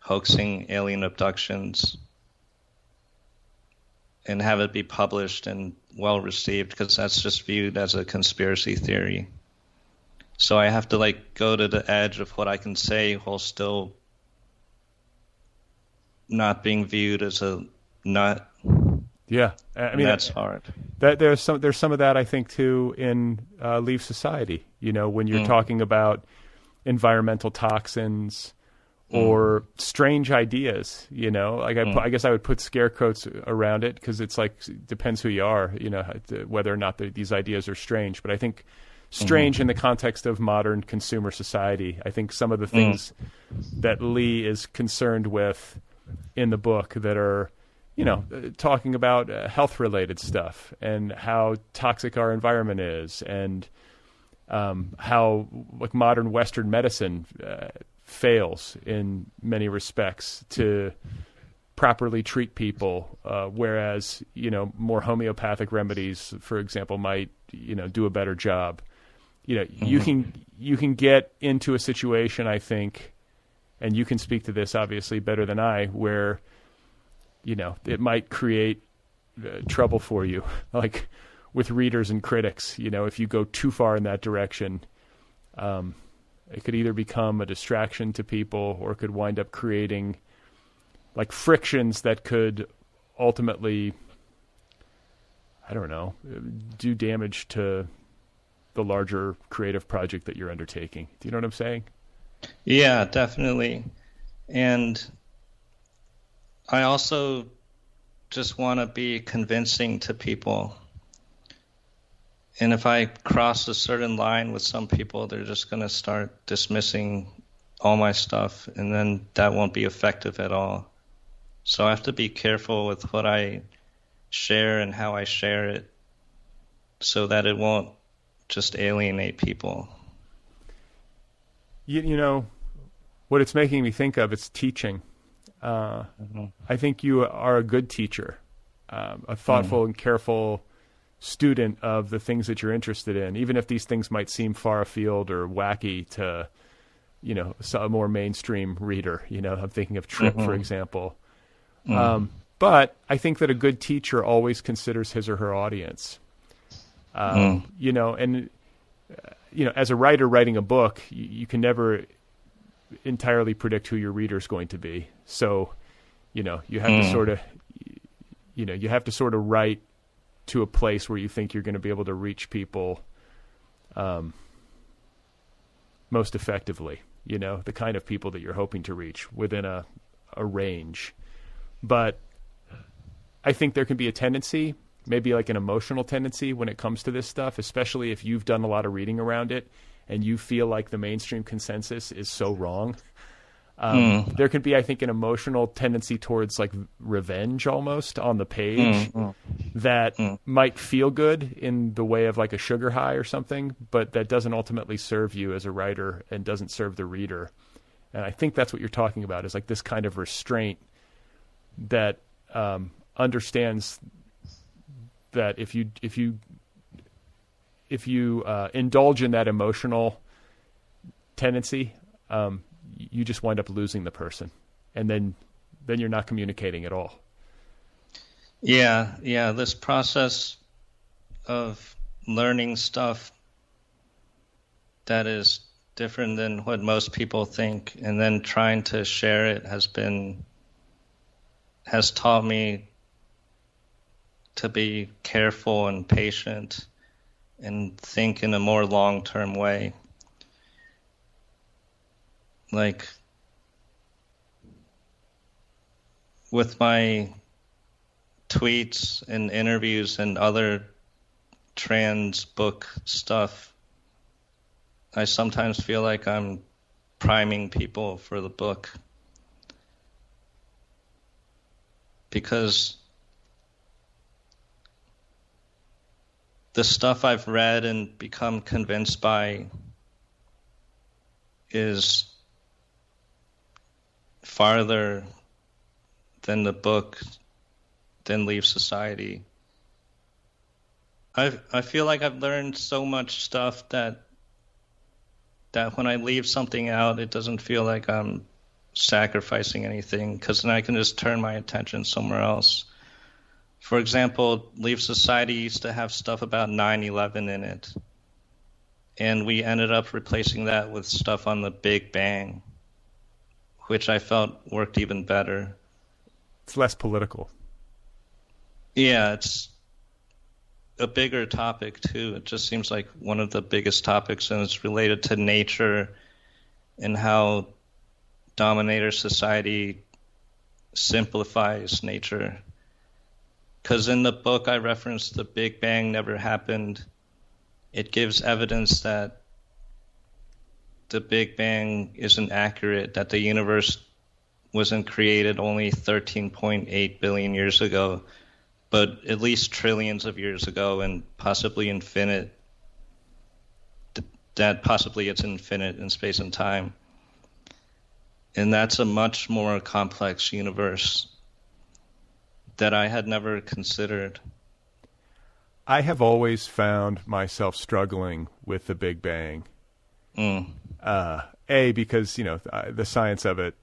S2: hoaxing alien abductions, and have it be published and well received, because that's just viewed as a conspiracy theory. So I have to like go to the edge of what I can say while still not being viewed as a nut.
S1: Yeah, I mean
S2: that's hard.
S1: There's some of that, I think, too, in Leave Society. You know, when you're talking about environmental toxins or strange ideas. You know, like I guess I would put scare quotes around it, because it's like, depends who you are. You know, whether or not these ideas are strange. But I think strange in the context of modern consumer society. I think some of the things that Lee is concerned with in the book that are, you know, talking about health-related stuff and how toxic our environment is, and how like modern Western medicine fails in many respects to properly treat people, whereas, you know, more homeopathic remedies, for example, might, you know, do a better job. You know, you can get into a situation, I think, and you can speak to this obviously better than I, where, you know, it might create trouble for you, like with readers and critics. You know, if you go too far in that direction, it could either become a distraction to people, or it could wind up creating like frictions that could ultimately, I don't know, do damage to the larger creative project that you're undertaking. Do you know what I'm saying?
S2: Yeah, definitely. And I also just want to be convincing to people. And if I cross a certain line with some people, they're just going to start dismissing all my stuff, and then that won't be effective at all. So I have to be careful with what I share and how I share it, so that it won't just alienate people.
S1: You know, what it's making me think of, it's teaching. I think you are a good teacher, a thoughtful and careful student of the things that you're interested in, even if these things might seem far afield or wacky to, you know, a more mainstream reader. You know, I'm thinking of Trip, for example. But I think that a good teacher always considers his or her audience. You know, and, you know, as a writer writing a book, you can never entirely predict who your reader is going to be. So, you know, you have to sort of, you know, you have to sort of write to a place where you think you're going to be able to reach people most effectively, you know, the kind of people that you're hoping to reach within a range. But I think there can be a tendency, maybe like an emotional tendency, when it comes to this stuff, especially if you've done a lot of reading around it and you feel like the mainstream consensus is so wrong. There can be, I think, an emotional tendency towards like revenge almost on the page that might feel good in the way of like a sugar high or something, but that doesn't ultimately serve you as a writer and doesn't serve the reader. And I think that's what you're talking about, is like this kind of restraint that understands that if you indulge in that emotional tendency, you just wind up losing the person, and then you're not communicating at all.
S2: Yeah. This process of learning stuff that is different than what most people think, and then trying to share it has taught me to be careful and patient and think in a more long-term way. Like with my tweets and interviews and other trans book stuff, I sometimes feel like I'm priming people for the book, because the stuff I've read and become convinced by is farther than the book then leaves society. I feel like I've learned so much stuff that when I leave something out, it doesn't feel like I'm sacrificing anything, because then I can just turn my attention somewhere else. For example, Leave Society used to have stuff about 9/11 in it, and we ended up replacing that with stuff on the Big Bang, which I felt worked even better.
S1: It's less political.
S2: Yeah, it's a bigger topic too. It just seems like one of the biggest topics, and it's related to nature and how Dominator Society simplifies nature. Because in the book I referenced the Big Bang never happened. It gives evidence that the Big Bang isn't accurate, that the universe wasn't created only 13.8 billion years ago, but at least trillions of years ago, and possibly infinite. That possibly it's infinite in space and time. And that's a much more complex universe that I had never considered.
S1: I have always found myself struggling with the Big Bang. Because, the science of it,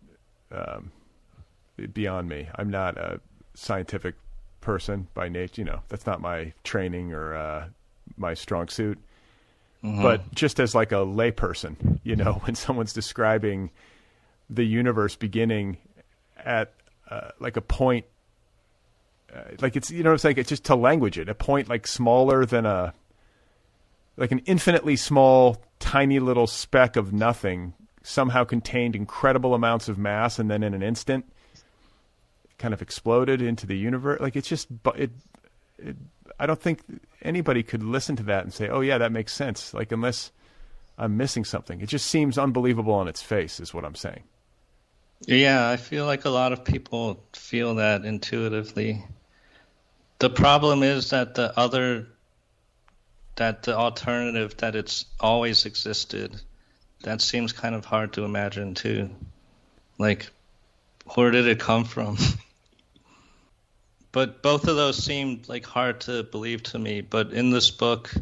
S1: beyond me. I'm not a scientific person by nature. That's not my training or my strong suit. Mm-hmm. But just as like a layperson, when someone's describing the universe beginning at like a point, like it's, it's like it's just to language it, a point like smaller than like an infinitely small, tiny little speck of nothing somehow contained incredible amounts of mass, and then in an instant kind of exploded into the universe. Like it's just, I don't think anybody could listen to that and say, oh yeah, that makes sense. Like unless I'm missing something. It just seems unbelievable on its face is what I'm saying.
S2: Yeah, I feel like a lot of people feel that intuitively. The problem is that the alternative, that it's always existed, that seems kind of hard to imagine too. Like, where did it come from? But both of those seemed like hard to believe to me. But in this book,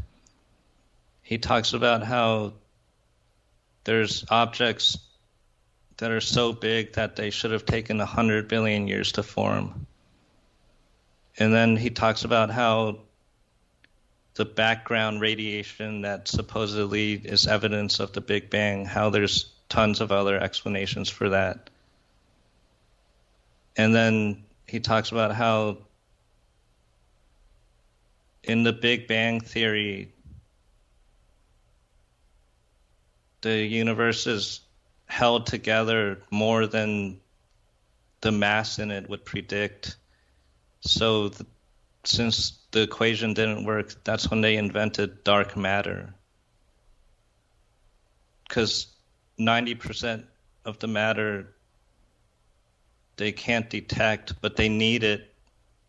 S2: he talks about how there's objects that are so big that they should have taken 100 billion years to form. And then he talks about how the background radiation that supposedly is evidence of the Big Bang, how there's tons of other explanations for that. And then he talks about how in the Big Bang theory, the universe is held together more than the mass in it would predict. So since the equation didn't work, that's when they invented dark matter. Because 90% of the matter they can't detect, but they need it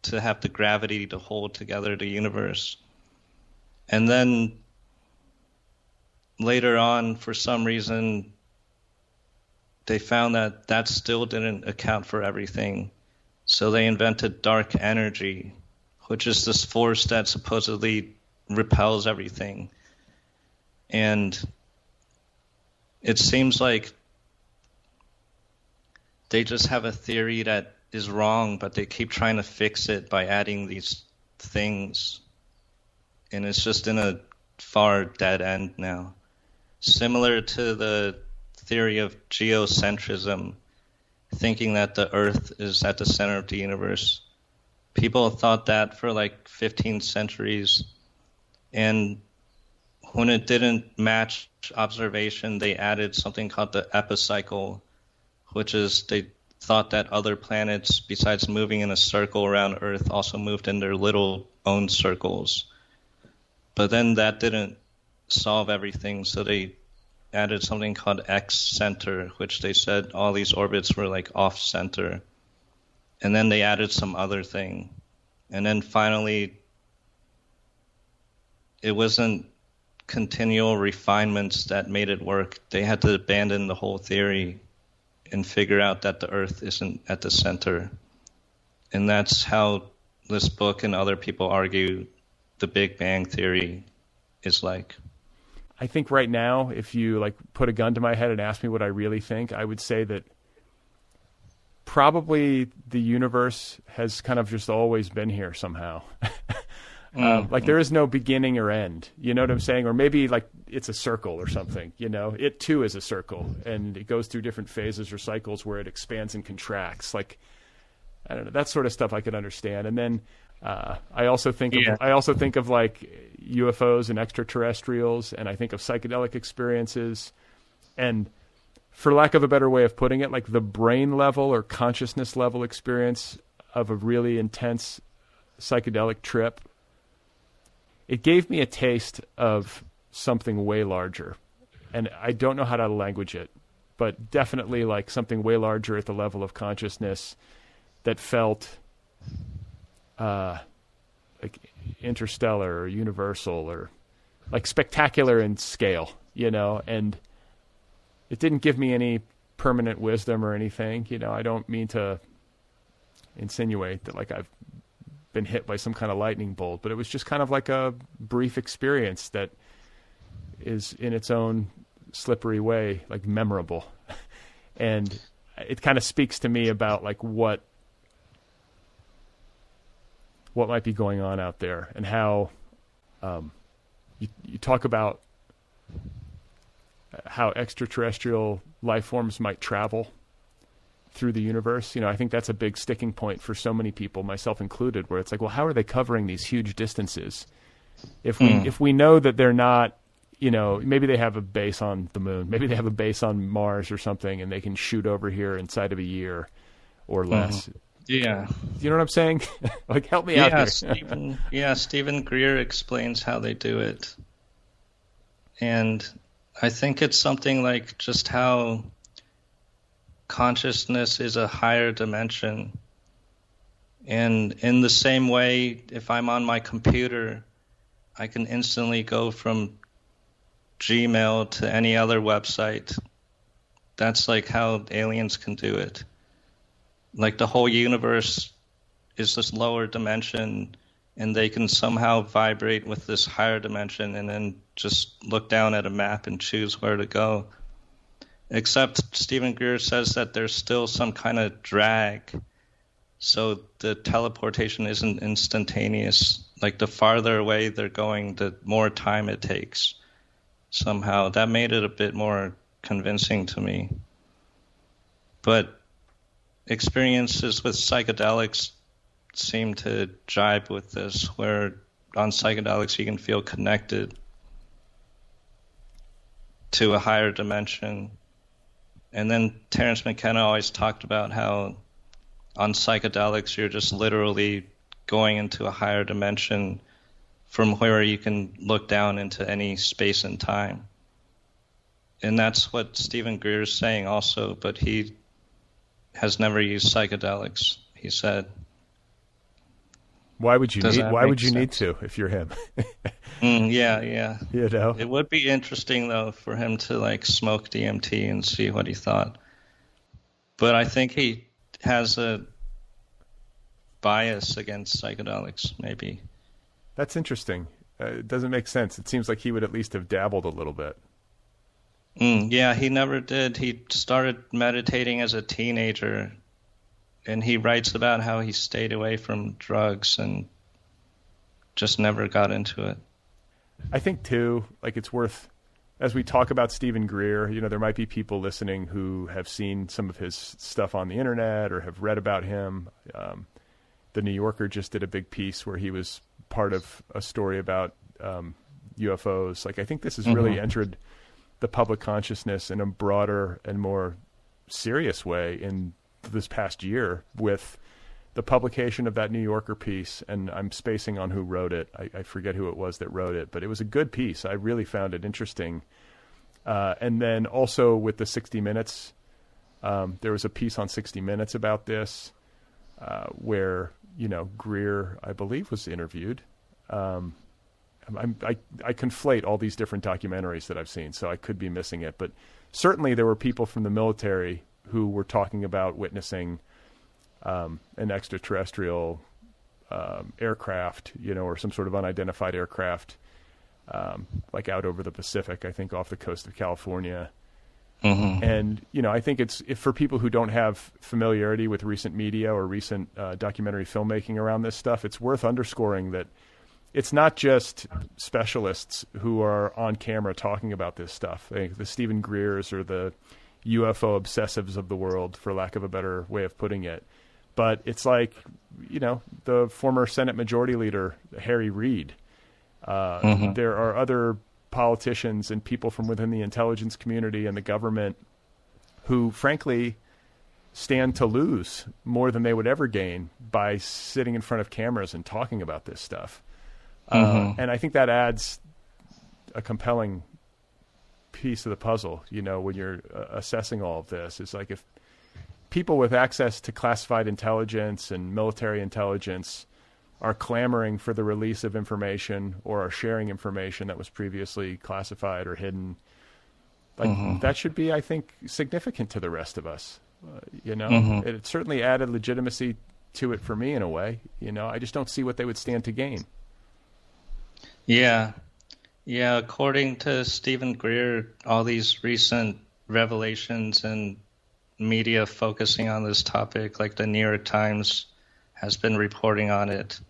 S2: to have the gravity to hold together the universe. And then later on, for some reason, they found that that still didn't account for everything. So they invented dark energy, which is this force that supposedly repels everything. And it seems like they just have a theory that is wrong, but they keep trying to fix it by adding these things. And it's just in a far dead end now. Similar to the theory of geocentrism, thinking that the Earth is at the center of the universe. People thought that for like 15 centuries. And when it didn't match observation, they added something called the Epicycle, which is they thought that other planets, besides moving in a circle around Earth, also moved in their little own circles. But then that didn't solve everything, so they added something called X-center, which they said all these orbits were like off-center. And then they added some other thing. And then finally, it wasn't continual refinements that made it work. They had to abandon the whole theory and figure out that the Earth isn't at the center. And that's how this book and other people argue the Big Bang Theory is like.
S1: I think right now, if you like put a gun to my head and ask me what I really think, I would say that probably the universe has kind of just always been here somehow. Like there is no beginning or end, you know what I'm saying? Or maybe like it's a circle or something, you know, it too is a circle and it goes through different phases or cycles where it expands and contracts. Like, I don't know, that sort of stuff I could understand. And then I also think of like UFOs and extraterrestrials, and I think of psychedelic experiences, and for lack of a better way of putting it, like the brain level or consciousness level experience of a really intense psychedelic trip. It gave me a taste of something way larger, and I don't know how to language it, but definitely like something way larger at the level of consciousness that felt like interstellar or universal or like spectacular in scale, you know, and it didn't give me any permanent wisdom or anything, you know. I don't mean to insinuate that like I've been hit by some kind of lightning bolt, but it was just kind of like a brief experience that is in its own slippery way, like memorable. And it kind of speaks to me about like what might be going on out there, and how you talk about how extraterrestrial life forms might travel through the universe. You know, I think that's a big sticking point for so many people, myself included, where it's like, well, how are they covering these huge distances? If we know that they're not, you know, maybe they have a base on the moon, maybe they have a base on Mars or something, and they can shoot over here inside of a year or less.
S2: Yeah.
S1: You know what I'm saying? Like, help me out here.
S2: Stephen Greer explains how they do it. And I think it's something like just how consciousness is a higher dimension. And in the same way, if I'm on my computer, I can instantly go from Gmail to any other website. That's like how aliens can do it. Like the whole universe is this lower dimension, and they can somehow vibrate with this higher dimension and then just look down at a map and choose where to go. Except Stephen Greer says that there's still some kind of drag. So the teleportation isn't instantaneous. Like the farther away they're going, the more time it takes. Somehow that made it a bit more convincing to me. But experiences with psychedelics seem to jibe with this, where on psychedelics you can feel connected to a higher dimension. And then Terence McKenna always talked about how on psychedelics you're just literally going into a higher dimension from where you can look down into any space and time. And that's what Stephen Greer is saying also, but he has never used psychedelics, he said.
S1: Why would you need to if you're him?
S2: Yeah.
S1: You know?
S2: It would be interesting though for him to like smoke DMT and see what he thought. But I think he has a bias against psychedelics, maybe.
S1: That's interesting. It doesn't make sense. It seems like he would at least have dabbled a little bit.
S2: Yeah, he never did. He started meditating as a teenager, and he writes about how he stayed away from drugs and just never got into it.
S1: I think, too, like it's worth, as we talk about Stephen Greer, you know, there might be people listening who have seen some of his stuff on the internet or have read about him. The New Yorker just did a big piece where he was part of a story about UFOs. Like, I think this has really entered the public consciousness in a broader and more serious way in this past year with the publication of that New Yorker piece. And I'm spacing on who wrote it. I forget who it was that wrote it, but it was a good piece. I really found it interesting. And then also with the 60 Minutes, there was a piece on 60 Minutes about this where, you know, Greer, I believe, was interviewed. And I conflate all these different documentaries that I've seen, so I could be missing it. But certainly there were people from the military who were talking about witnessing an extraterrestrial aircraft, or some sort of unidentified aircraft, like out over the Pacific, I think off the coast of California. Mm-hmm. And, I think if for people who don't have familiarity with recent media or recent documentary filmmaking around this stuff, it's worth underscoring that it's not just specialists who are on camera talking about this stuff. The Stephen Greers or the UFO obsessives of the world, for lack of a better way of putting it. But it's like, the former Senate Majority Leader, Harry Reid. There are other politicians and people from within the intelligence community and the government who, frankly, stand to lose more than they would ever gain by sitting in front of cameras and talking about this stuff. And I think that adds a compelling piece of the puzzle, when you're assessing all of this. It's like if people with access to classified intelligence and military intelligence are clamoring for the release of information or are sharing information that was previously classified or hidden, that should be, I think, significant to the rest of us. It certainly added legitimacy to it for me in a way. I just don't see what they would stand to gain.
S2: Yeah. According to Stephen Greer, all these recent revelations and media focusing on this topic, like the New York Times has been reporting on it,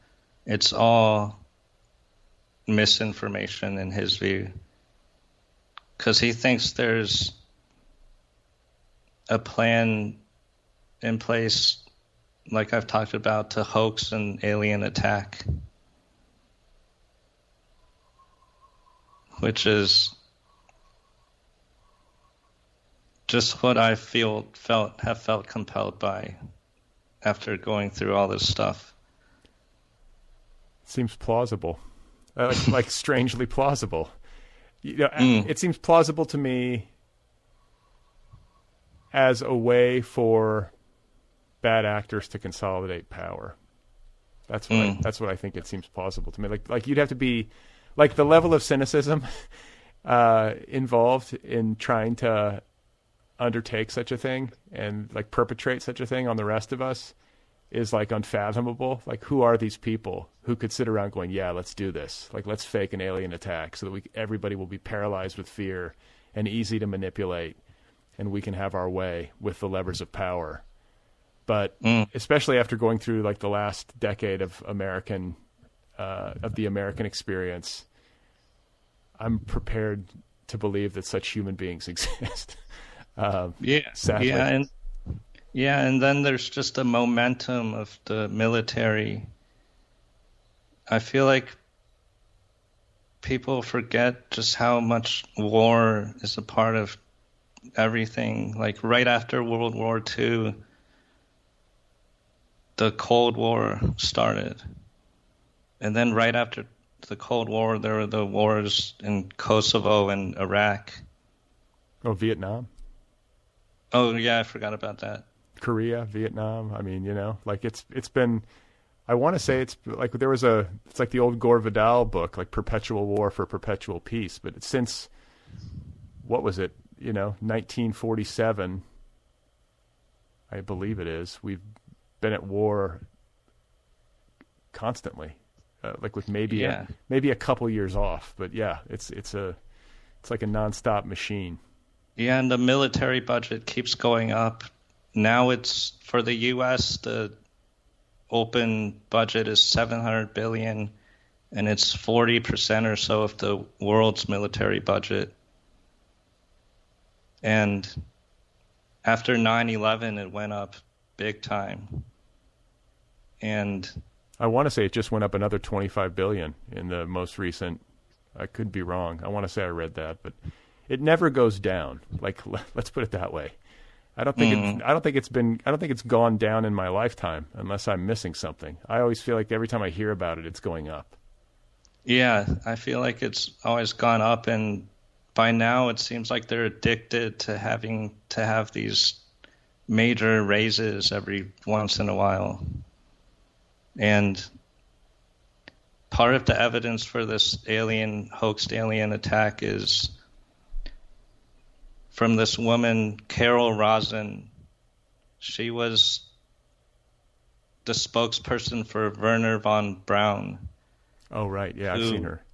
S2: it's all misinformation in his view. Because he thinks there's a plan in place, like I've talked about, to hoax an alien attack. Which is just what I have felt compelled by after going through all this stuff.
S1: Seems plausible, like strangely plausible. It seems plausible to me as a way for bad actors to consolidate power. That's what I think it seems plausible to me. Like you'd have to be. Like the level of cynicism involved in trying to undertake such a thing and like perpetrate such a thing on the rest of us is like unfathomable. Like, who are these people who could sit around going, yeah, let's do this. Like, let's fake an alien attack so that everybody will be paralyzed with fear and easy to manipulate, and we can have our way with the levers of power. But especially after going through like the last decade of the American experience, I'm prepared to believe that such human beings exist. Sadly.
S2: And then there's just a momentum of the military. I feel like people forget just how much war is a part of everything. Like right after World War II, the Cold War started. And then right after the Cold War, there were the wars in Kosovo and Iraq.
S1: Oh, Vietnam.
S2: Oh, yeah, I forgot about that.
S1: Korea, Vietnam. I mean, like it's been, I want to say it's like it's like the old Gore Vidal book, like Perpetual War for Perpetual Peace. But since, what was it, 1947, I believe it is, we've been at war constantly, like with maybe a couple years off. But yeah, it's like a nonstop machine.
S2: Yeah, and the military budget keeps going up. Now it's, for the U.S., the open budget is $700 billion, and it's 40% or so of the world's military budget. And after 9/11, it went up big time. And
S1: I want to say it just went up another $25 billion in the most recent. I could be wrong. I want to say I read that, but it never goes down. Like, let's put it that way. I don't think it's gone down in my lifetime unless I'm missing something. I always feel like every time I hear about it, it's going up.
S2: Yeah, I feel like it's always gone up, and by now it seems like they're addicted to having to have these major raises every once in a while. And part of the evidence for this hoaxed alien attack is from this woman, Carol Rosin. She was the spokesperson for Werner von Braun.
S1: Oh, right. Yeah, I've seen her.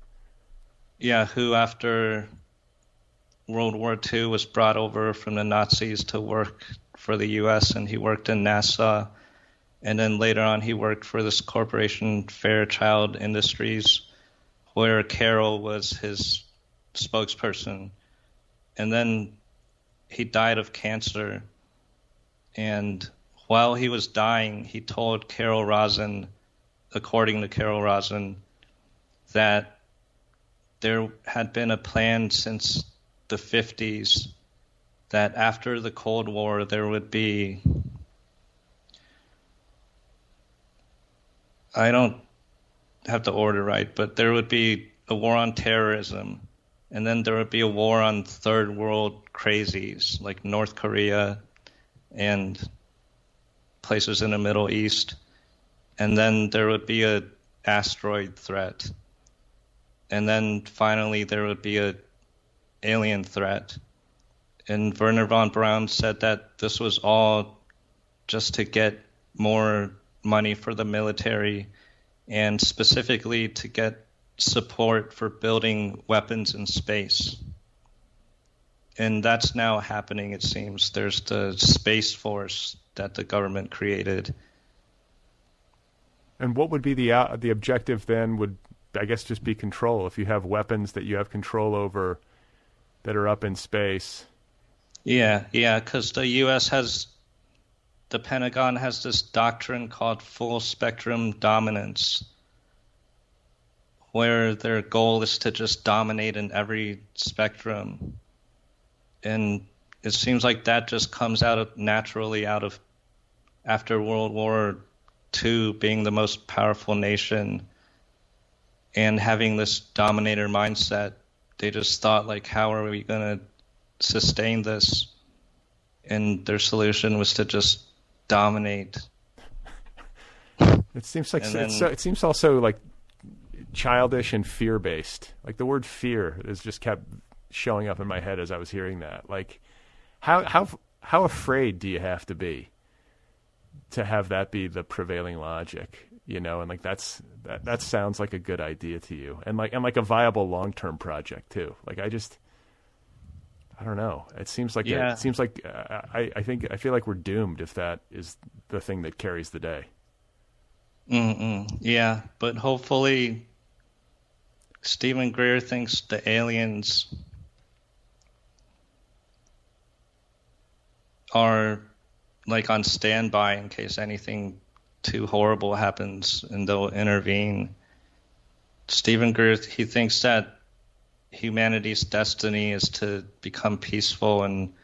S2: Yeah, who after World War II was brought over from the Nazis to work for the U.S., and he worked in NASA. And then later on, he worked for this corporation, Fairchild Industries, where Carol was his spokesperson. And then he died of cancer. And while he was dying, he told Carol Rosin, according to Carol Rosin, that there had been a plan since the 50s that after the Cold War there would be, I don't have the order right, but there would be a war on terrorism, and then there would be a war on third world crazies like North Korea and places in the Middle East, and then there would be a asteroid threat, and then finally there would be a alien threat. And Werner von Braun said that this was all just to get more money for the military, and specifically to get support for building weapons in space. And that's now happening, it seems. There's the Space Force that the government created.
S1: And what would be the objective then? Would, I guess, just be control. If you have weapons that you have control over that are up in space.
S2: Yeah, because the U.S. the Pentagon has this doctrine called full spectrum dominance, where their goal is to just dominate in every spectrum. And it seems like that just comes naturally out of after World War II being the most powerful nation and having this dominator mindset. They just thought, like, how are we going to sustain this? And their solution was to just dominate.
S1: It seems like it seems also like childish and fear-based. Like the word fear has just kept showing up in my head as I was hearing that. Like, how afraid do you have to be to have that be the prevailing logic? You know, and like that sounds like a good idea to you, and like a viable long-term project too. Like I don't know. It seems like I feel like we're doomed if that is the thing that carries the day.
S2: Yeah, but hopefully Stephen Greer thinks the aliens are like on standby in case anything too horrible happens, and they'll intervene. Stephen Greer, he thinks that humanity's destiny is to become peaceful and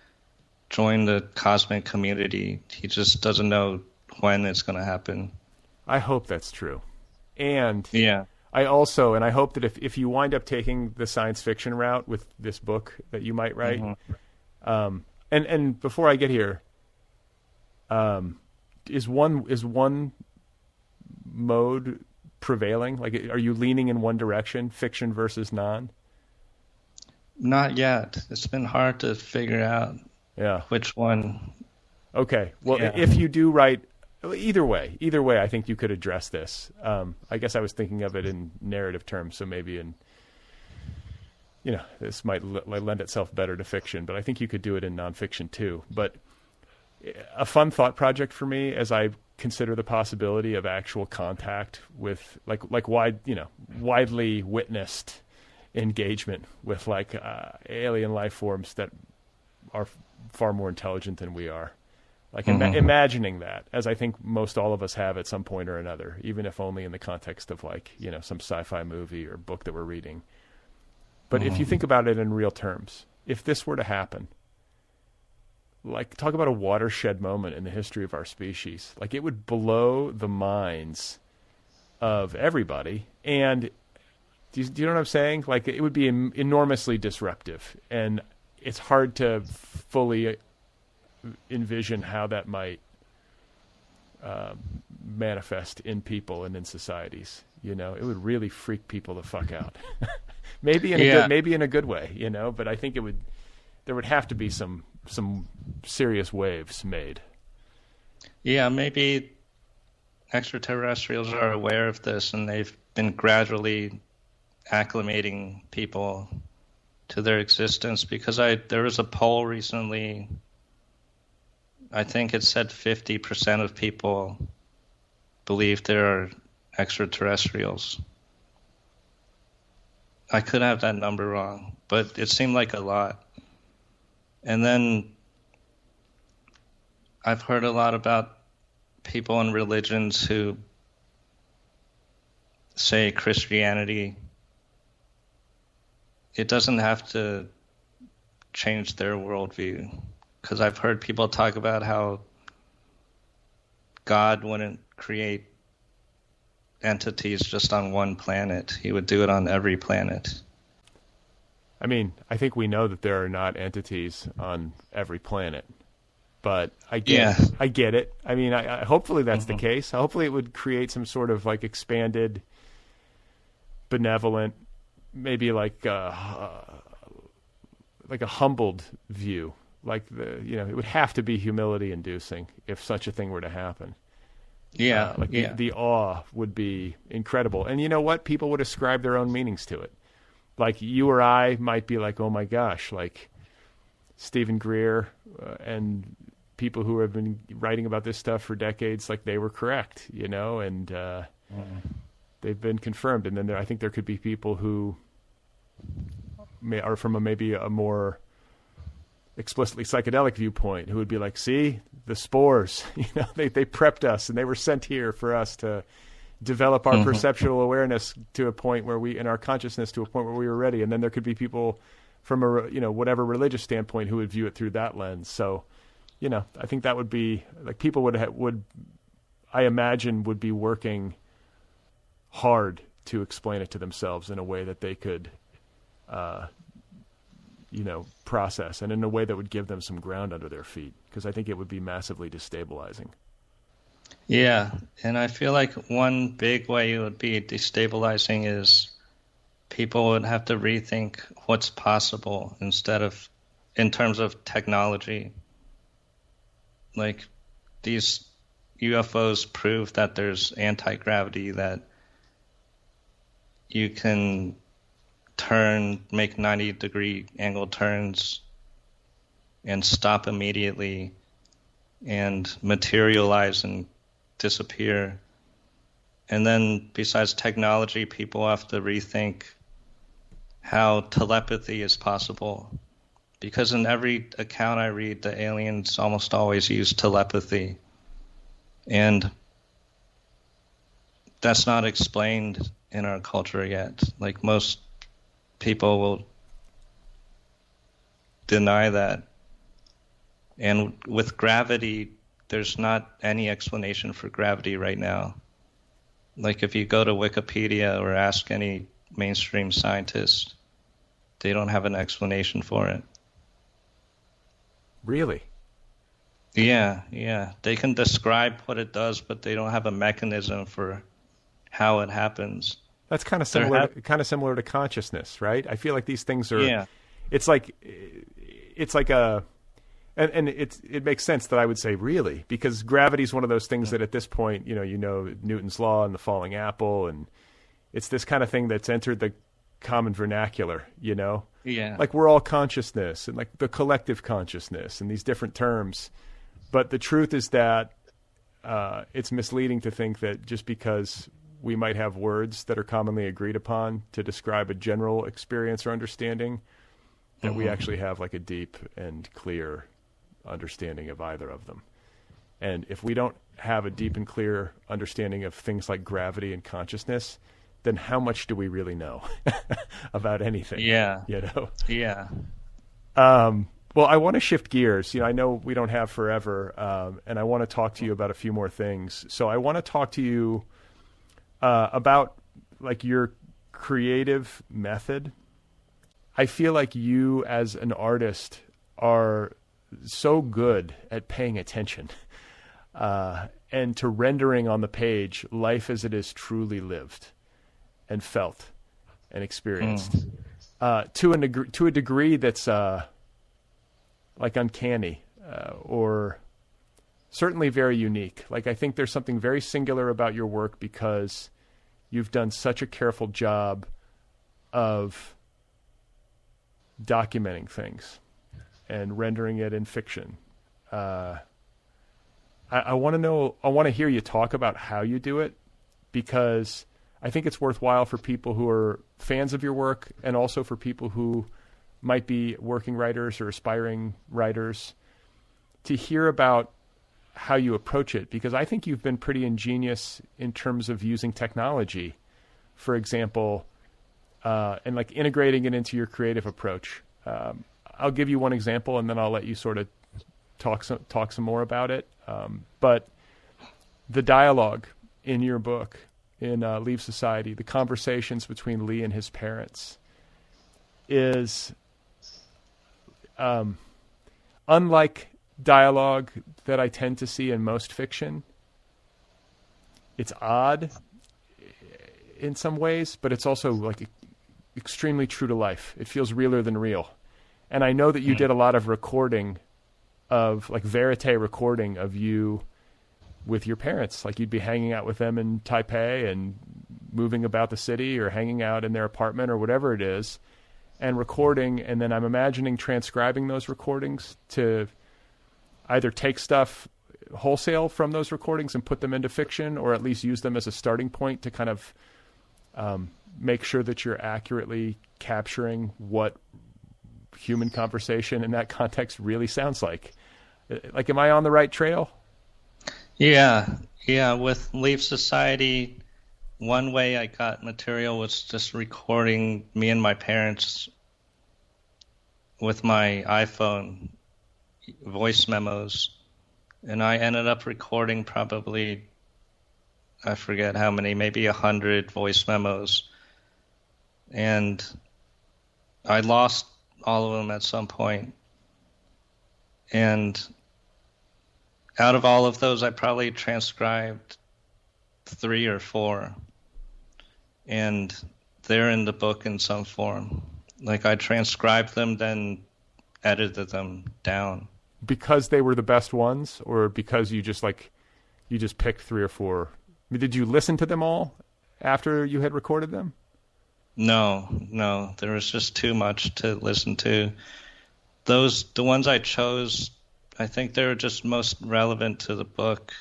S2: join the cosmic community. He just doesn't know when it's going to happen.
S1: I hope that's true. And
S2: yeah,
S1: I hope that if you wind up taking the science fiction route with this book that you might write, and before I get here, is one mode prevailing? Like, are you leaning in one direction, fiction versus non?
S2: Not yet. It's been hard to figure out which one.
S1: Okay. Well, if you do write, either way, I think you could address this. I guess I was thinking of it in narrative terms, so maybe this might lend itself better to fiction, but I think you could do it in nonfiction too. But a fun thought project for me as I consider the possibility of actual contact with widely witnessed engagement with alien life forms that are far more intelligent than we are. Like imagining that, as I think most all of us have at some point or another, even if only in the context of some sci-fi movie or book that we're reading. But if you think about it in real terms, if this were to happen, like, talk about a watershed moment in the history of our species. Like, it would blow the minds of everybody. And do you know what I'm saying? Like, it would be enormously disruptive. And it's hard to fully envision how that might manifest in people and in societies. It would really freak people the fuck out. maybe in a good way, but I think there would have to be some serious waves made.
S2: Yeah, maybe extraterrestrials are aware of this and they've been gradually acclimating people to their existence, because there was a poll recently, I think it said 50% of people believe there are extraterrestrials. I could have that number wrong, but it seemed like a lot. And then I've heard a lot about people in religions who say Christianity, it doesn't have to change their worldview. Because I've heard people talk about how God wouldn't create entities just on one planet. He would do it on every planet.
S1: I mean, I think we know that there are not entities on every planet, but I get it. I mean, hopefully that's the case. Hopefully it would create some sort of like expanded, benevolent, maybe like a humbled view. Like it would have to be humility inducing if such a thing were to happen.
S2: Yeah.
S1: The awe would be incredible. And you know what? People would ascribe their own meanings to it. Like you or I might be like, oh my gosh, like Stephen Greer and people who have been writing about this stuff for decades, like they were correct, and they've been confirmed. And then I think there could be people who are from maybe a more explicitly psychedelic viewpoint who would be like, see, the spores, they prepped us and they were sent here for us to develop our perceptual awareness to a point where in our consciousness to a point where we were ready. And then there could be people from a, whatever religious standpoint who would view it through that lens. So, I think that would be like people would I imagine would be working hard to explain it to themselves in a way that they could, process, and in a way that would give them some ground under their feet, because I think it would be massively destabilizing.
S2: Yeah, and I feel like one big way it would be destabilizing is people would have to rethink what's possible in terms of technology. Like these UFOs prove that there's anti-gravity, that you can make 90-degree angle turns and stop immediately and materialize and disappear. And then besides technology, people have to rethink how telepathy is possible. Because in every account I read, the aliens almost always use telepathy. And that's not explained in our culture yet. Like most people will deny that. And with gravity, there's not any explanation for gravity right now. Like if you go to Wikipedia or ask any mainstream scientist, they don't have an explanation for it.
S1: Really?
S2: Yeah. They can describe what it does, but they don't have a mechanism for how it happens.
S1: That's kind of similar to consciousness, right? I feel like these things are. Yeah. It's like a, and it makes sense that I would say really, because gravity is one of those things that at this point, Newton's law and the falling apple, and it's this kind of thing that's entered the common vernacular,
S2: Yeah.
S1: Like we're all consciousness and like the collective consciousness and these different terms. But the truth is that it's misleading to think that just because we might have words that are commonly agreed upon to describe a general experience or understanding, that we actually have like a deep and clear understanding of either of them. And if we don't have a deep and clear understanding of things like gravity and consciousness, then how much do we really know about anything?
S2: Yeah.
S1: Yeah. Well, I want to shift gears. I know we don't have forever, and I want to talk to you about a few more things. So I want to talk to you about like your creative method. I feel like you as an artist are so good at paying attention and to rendering on the page life as it is truly lived and felt and experienced to a degree that's like uncanny or certainly very unique. Like, I think there's something very singular about your work because you've done such a careful job of documenting things and rendering it in fiction. I want to hear you talk about how you do it, because I think it's worthwhile for people who are fans of your work and also for people who might be working writers or aspiring writers to hear about how you approach it, because I think you've been pretty ingenious in terms of using technology, for example, and like integrating it into your creative approach. I'll give you one example and then I'll let you sort of talk some more about it. But the dialogue in your book, in Leave Society, the conversations between Lee and his parents is unlike dialogue that I tend to see in most fiction. It's odd in some ways, but it's also like extremely true to life. It feels realer than real. And I know that you did a lot of recording of like verite recording of you with your parents. Like you'd be hanging out with them in Taipei and moving about the city or hanging out in their apartment or whatever it is and recording. And then I'm imagining transcribing those recordings to either take stuff wholesale from those recordings and put them into fiction, or at least use them as a starting point to kind of make sure that you're accurately capturing what human conversation in that context really sounds like. Like, am I on the right trail?
S2: Yeah. With Leave Society, one way I got material was just recording me and my parents with my iPhone voice memos. And I ended up recording probably, I forget how many, maybe 100 voice memos. And I lost all of them at some point. And out of all of those, I probably transcribed 3 or 4. And they're in the book in some form. Like, I transcribed them, then edited them down.
S1: Because they were the best ones, or because you just picked 3 or 4? I mean, did you listen to them all after you had recorded them?
S2: No. There was just too much to listen to. The ones I chose, I think they were just most relevant to the book.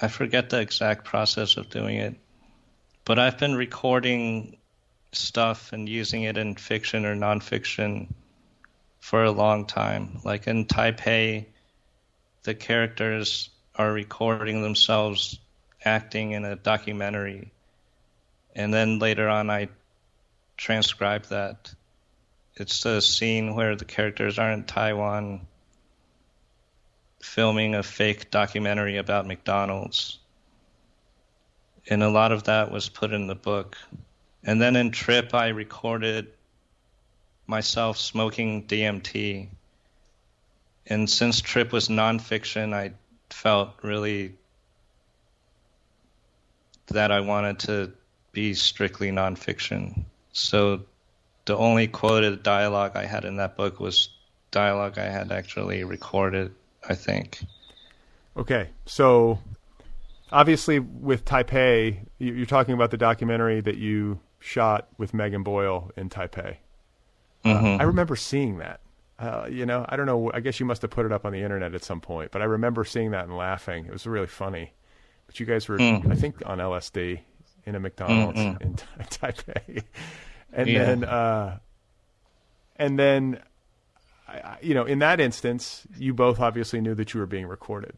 S2: I forget the exact process of doing it, but I've been recording stuff and using it in fiction or nonfiction for a long time. Like in Taipei, the characters are recording themselves acting in a documentary. And then later on, I transcribed that. It's a scene where the characters are in Taiwan filming a fake documentary about McDonald's. And a lot of that was put in the book. And then in Trip, I recorded myself smoking DMT. And since Trip was nonfiction, I felt really that I wanted to be strictly nonfiction. So the only quoted dialogue I had in that book was dialogue I had actually recorded, I think.
S1: Okay, so obviously with Taipei, you're talking about the documentary that you shot with Megan Boyle in Taipei. I remember seeing that. I don't know, I guess you must have put it up on the internet at some point, but I remember seeing that and laughing. It was really funny. But you guys were, I think, on LSD in a McDonald's in Taipei. And then, in that instance, you both obviously knew that you were being recorded.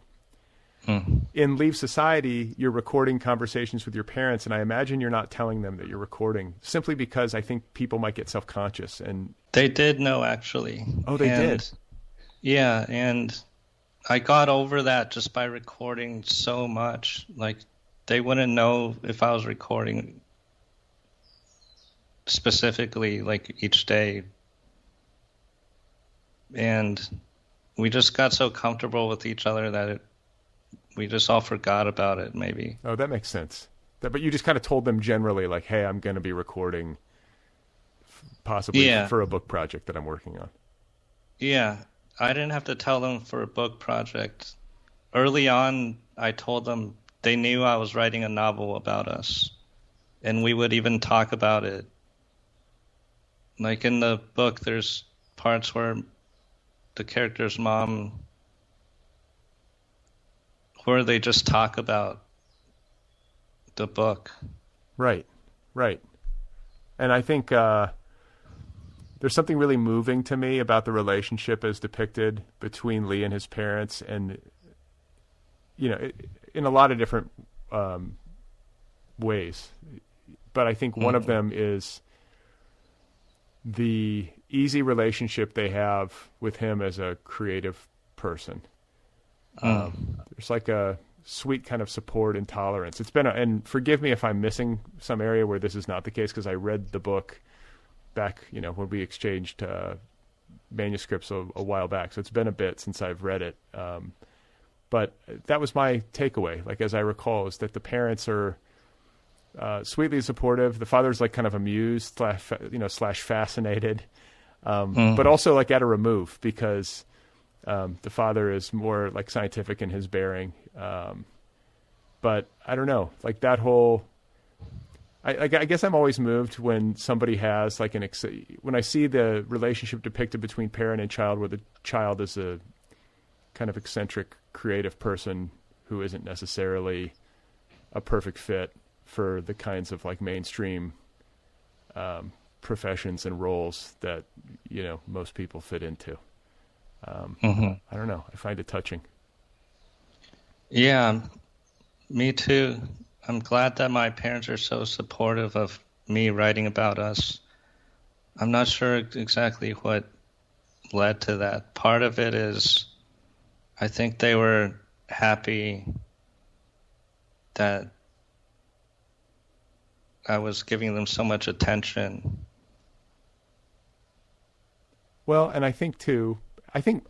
S1: In Leave Society, you're recording conversations with your parents, and I imagine you're not telling them that you're recording, simply because I think people might get self-conscious. And
S2: they did know, actually.
S1: Oh, they did?
S2: Yeah, and I got over that just by recording so much. Like, they wouldn't know if I was recording specifically, like, each day. And we just got so comfortable with each other that we just all forgot about it, maybe.
S1: Oh, that makes sense. But you just kind of told them generally, like, hey, I'm going to be recording possibly for a book project that I'm working on.
S2: Yeah, I didn't have to tell them for a book project. Early on, I told them they knew I was writing a novel about us, and we would even talk about it. Like in the book, there's parts where the character's mom, where they just talk about the book.
S1: Right. And I think there's something really moving to me about the relationship as depicted between Lee and his parents, and in a lot of different ways. But I think one of them is the easy relationship they have with him as a creative person. There's like a sweet kind of support and tolerance. It's been and forgive me if I'm missing some area where this is not the case, because I read the book back, when we exchanged manuscripts a while back. So it's been a bit since I've read it. But that was my takeaway, like as I recall, is that the parents are sweetly supportive. The father's like kind of amused slash fascinated, but also like at a remove, because the father is more like scientific in his bearing. But I don't know, like that whole, I guess I'm always moved when somebody has like when I see the relationship depicted between parent and child, where the child is a kind of eccentric creative person who isn't necessarily a perfect fit for the kinds of like mainstream professions and roles that most people fit into. I don't know. I find it touching.
S2: Yeah, me too. I'm glad that my parents are so supportive of me writing about us. I'm not sure exactly what led to that. Part of it is I think they were happy that I was giving them so much attention.
S1: Well, and I think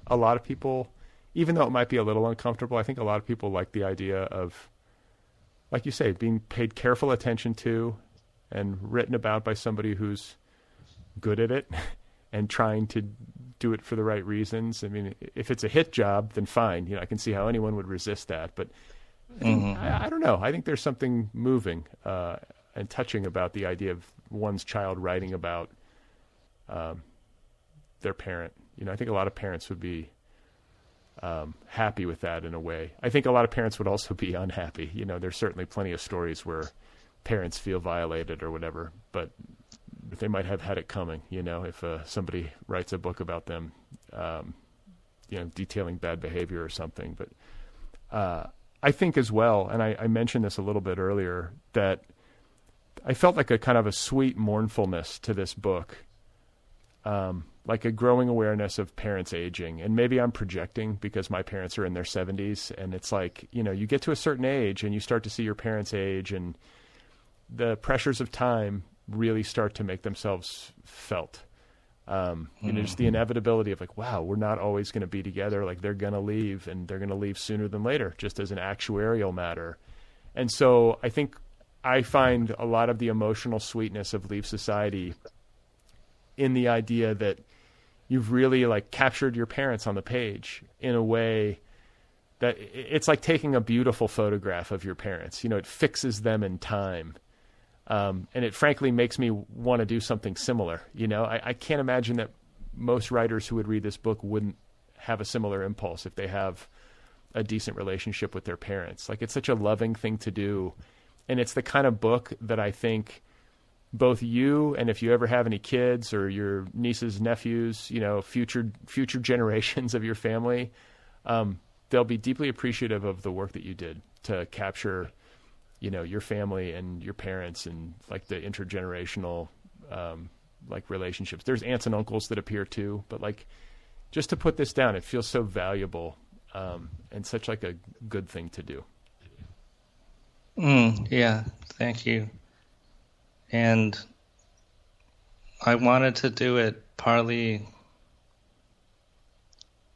S1: a lot of people, even though it might be a little uncomfortable, I think a lot of people like the idea of, like you say, being paid careful attention to and written about by somebody who's good at it and trying to do it for the right reasons. I mean, if it's a hit job, then fine. I can see how anyone would resist that. But I don't know. I think there's something moving and touching about the idea of one's child writing about their parent. I think a lot of parents would be happy with that in a way. I think a lot of parents would also be unhappy. There's certainly plenty of stories where parents feel violated or whatever, but they might have had it coming, if somebody writes a book about them, detailing bad behavior or something. But I think as well, and I mentioned this a little bit earlier, that I felt like a kind of a sweet mournfulness to this book. Like a growing awareness of parents aging. And maybe I'm projecting because my parents are in their 70s, and it's like, you get to a certain age and you start to see your parents age, and the pressures of time really start to make themselves felt. Just the inevitability of like, wow, we're not always going to be together. Like they're going to leave, and they're going to leave sooner than later, just as an actuarial matter. And so I think I find a lot of the emotional sweetness of Leaf Society in the idea that you've really like captured your parents on the page in a way that it's like taking a beautiful photograph of your parents. It fixes them in time. And it frankly makes me want to do something similar. I can't imagine that most writers who would read this book wouldn't have a similar impulse if they have a decent relationship with their parents. Like it's such a loving thing to do. And it's the kind of book that I think both you, and if you ever have any kids or your nieces, nephews, future generations of your family, they'll be deeply appreciative of the work that you did to capture, your family and your parents and like the intergenerational, like relationships. There's aunts and uncles that appear too, but like just to put this down, it feels so valuable, and such like a good thing to do.
S2: Yeah, thank you. And I wanted to do it partly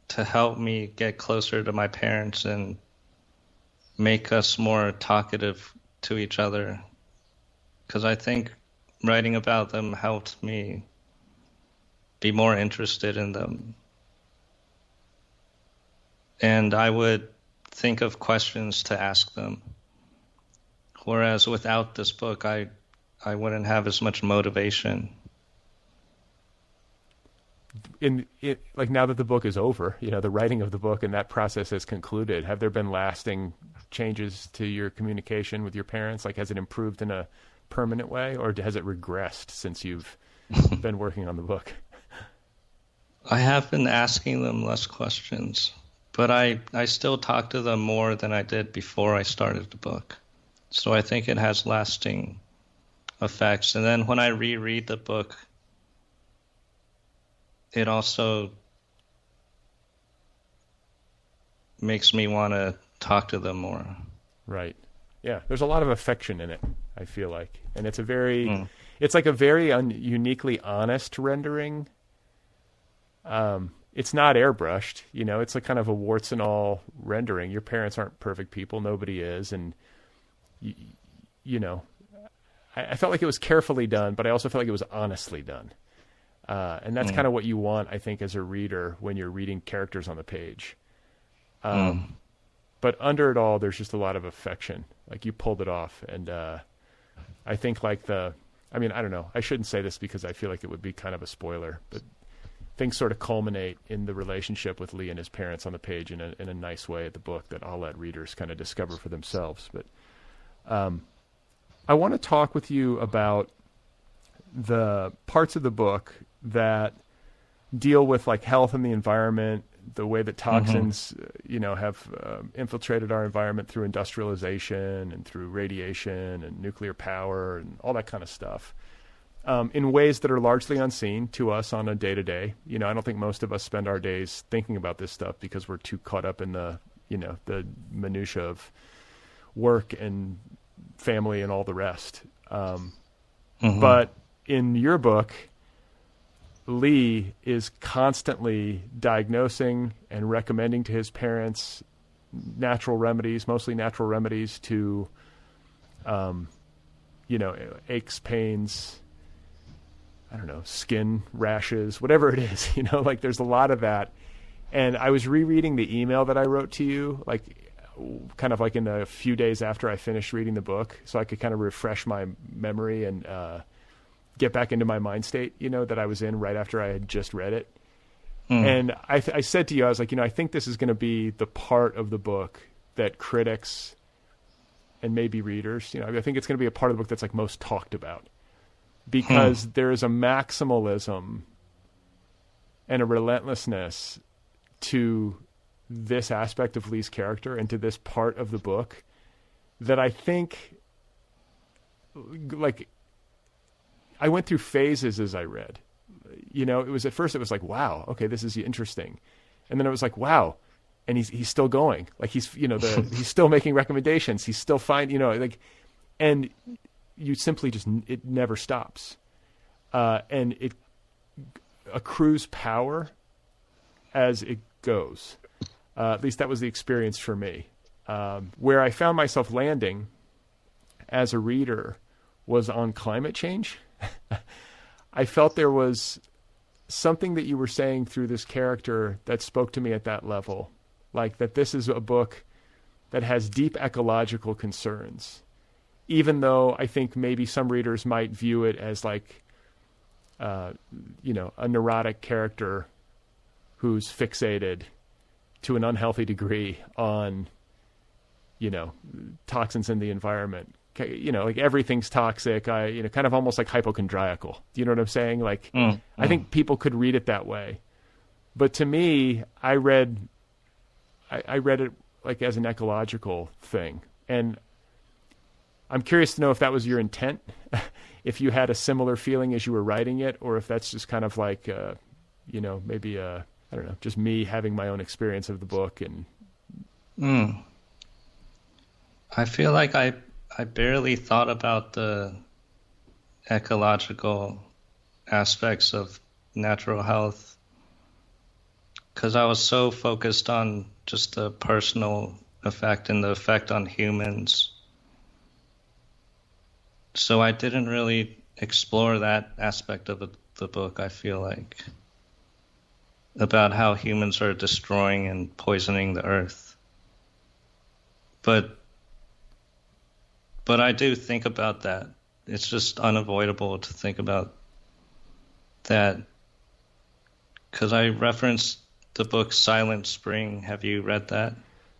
S2: to help me get closer to my parents and make us more talkative to each other. Because I think writing about them helped me be more interested in them. And I would think of questions to ask them. Whereas without this book, I wouldn't have as much motivation.
S3: Like now that the book is over, the writing of the book and that process has concluded, have there been lasting changes to your communication with your parents? Like, has it improved in a permanent way, or has it regressed since you've been working on the book?
S2: I have been asking them less questions, but I still talk to them more than I did before I started the book. So I think it has lasting effects. And then when I reread the book, it also makes me want to talk to them more. Right.
S3: Yeah, there's a lot of affection in it, I feel like. And it's it's like a very uniquely honest rendering. It's not airbrushed, it's like kind of a warts and all rendering. Your parents aren't perfect people. Nobody is. And, I felt like it was carefully done, but I also felt like it was honestly done. And that's kind of what you want, I think, as a reader when you're reading characters on the page. But under it all, there's just a lot of affection. Like, you pulled it off. And I think I don't know. I shouldn't say this because I feel like it would be kind of a spoiler, but things sort of culminate in the relationship with Lee and his parents on the page in a nice way at the book that I'll let readers kind of discover for themselves. But I want to talk with you about the parts of the book that deal with like health and the environment, the way that toxins, have infiltrated our environment through industrialization and through radiation and nuclear power and all that kind of stuff, in ways that are largely unseen to us on a day-to-day. I don't think most of us spend our days thinking about this stuff because we're too caught up in the minutia of work and family and all the rest. But in your book, Lee is constantly diagnosing and recommending to his parents natural remedies, mostly natural remedies to, aches, pains, I don't know, skin rashes, whatever it is, like there's a lot of that. And I was rereading the email that I wrote to you, like kind of like in a few days after I finished reading the book, so I could kind of refresh my memory and, get back into my mind state, that I was in right after I had just read it. And I said to you, I was like, I think this is going to be the part of the book that critics and maybe readers, I think it's going to be a part of the book that's like most talked about, because there is a maximalism and a relentlessness to this aspect of Lee's character and to this part of the book that I think, like, I went through phases as I read. It was at first it was like, wow, okay, this is interesting. And then it was like, wow, and he's still going. Like he's he's still making recommendations. He's still fine, and you simply just, it never stops. And it accrues power as it goes. At least that was the experience for me. Where I found myself landing as a reader was on climate change. I felt there was something that you were saying through this character that spoke to me at that level. Like that this is a book that has deep ecological concerns, even though I think maybe some readers might view it as like, a neurotic character who's fixated to an unhealthy degree on, toxins in the environment. Like everything's toxic, kind of almost like hypochondriacal. Do you know what I'm saying? Like, I think people could read it that way. But to me, I read it like as an ecological thing. And I'm curious to know if that was your intent, if you had a similar feeling as you were writing it, or if that's just kind of like, maybe, I don't know, just me having my own experience of the book. And
S2: I feel like I barely thought about the ecological aspects of natural health because I was so focused on just the personal effect and the effect on humans. So I didn't really explore that aspect of the book, I feel like, about how humans are destroying and poisoning the earth. But I do think about that. It's just unavoidable to think about that, because I referenced the book Silent Spring. Have you read that?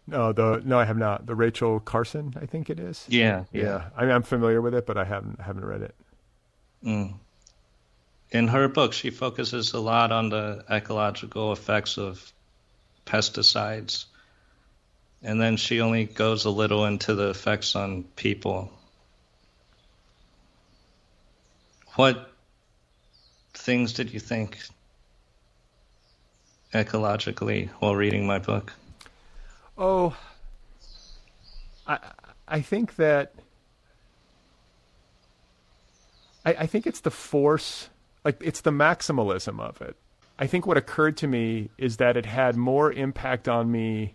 S3: No, I have not. The Rachel Carson, I think it is.
S2: Yeah.
S3: I mean, I'm familiar with it, but I haven't read it.
S2: In her book, she focuses a lot on the ecological effects of pesticides, and then she only goes a little into the effects on people. What things did you think ecologically while reading my book?
S3: Oh, I think that I think it's the force, like it's the maximalism of it. I think what occurred to me is that it had more impact on me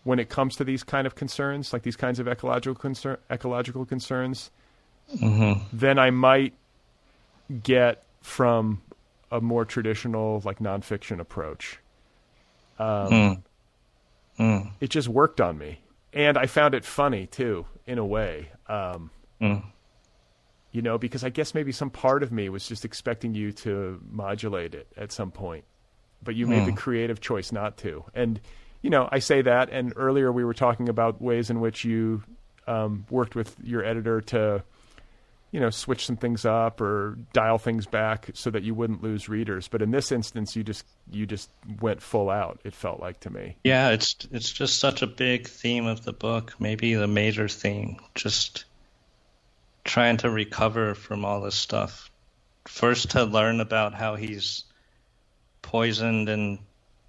S3: when it comes to these kind of concerns, like these kinds of ecological concerns, than I might get from a more traditional, like, nonfiction approach. It just worked on me, and I found it funny too, in a way. You know, because I guess maybe some part of me was just expecting you to modulate it at some point, but you made the creative choice not to. And, you know, I say that, and earlier we were talking about ways in which you worked with your editor to, you know, switch some things up or dial things back so that you wouldn't lose readers. But in this instance, you just went full out, it felt like to me.
S2: Yeah, it's just such a big theme of the book, maybe the major theme, just trying to recover from all this stuff. First, to learn about how he's poisoned and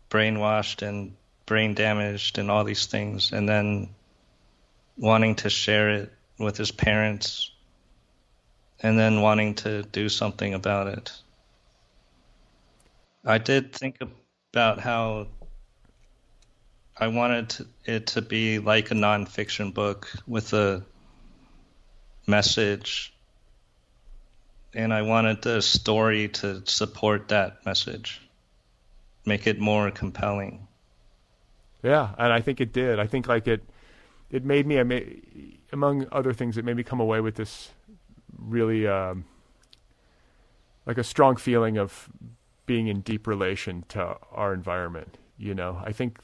S2: brainwashed and brain damaged and all these things, and then wanting to share it with his parents, and then wanting to do something about it. I did think about how I wanted it to be like a nonfiction book with a message, and I wanted the story to support that message, make it more compelling.
S3: Yeah, and I think it did. I think like it made me, among other things, it made me come away with this really like a strong feeling of being in deep relation to our environment. You know, I think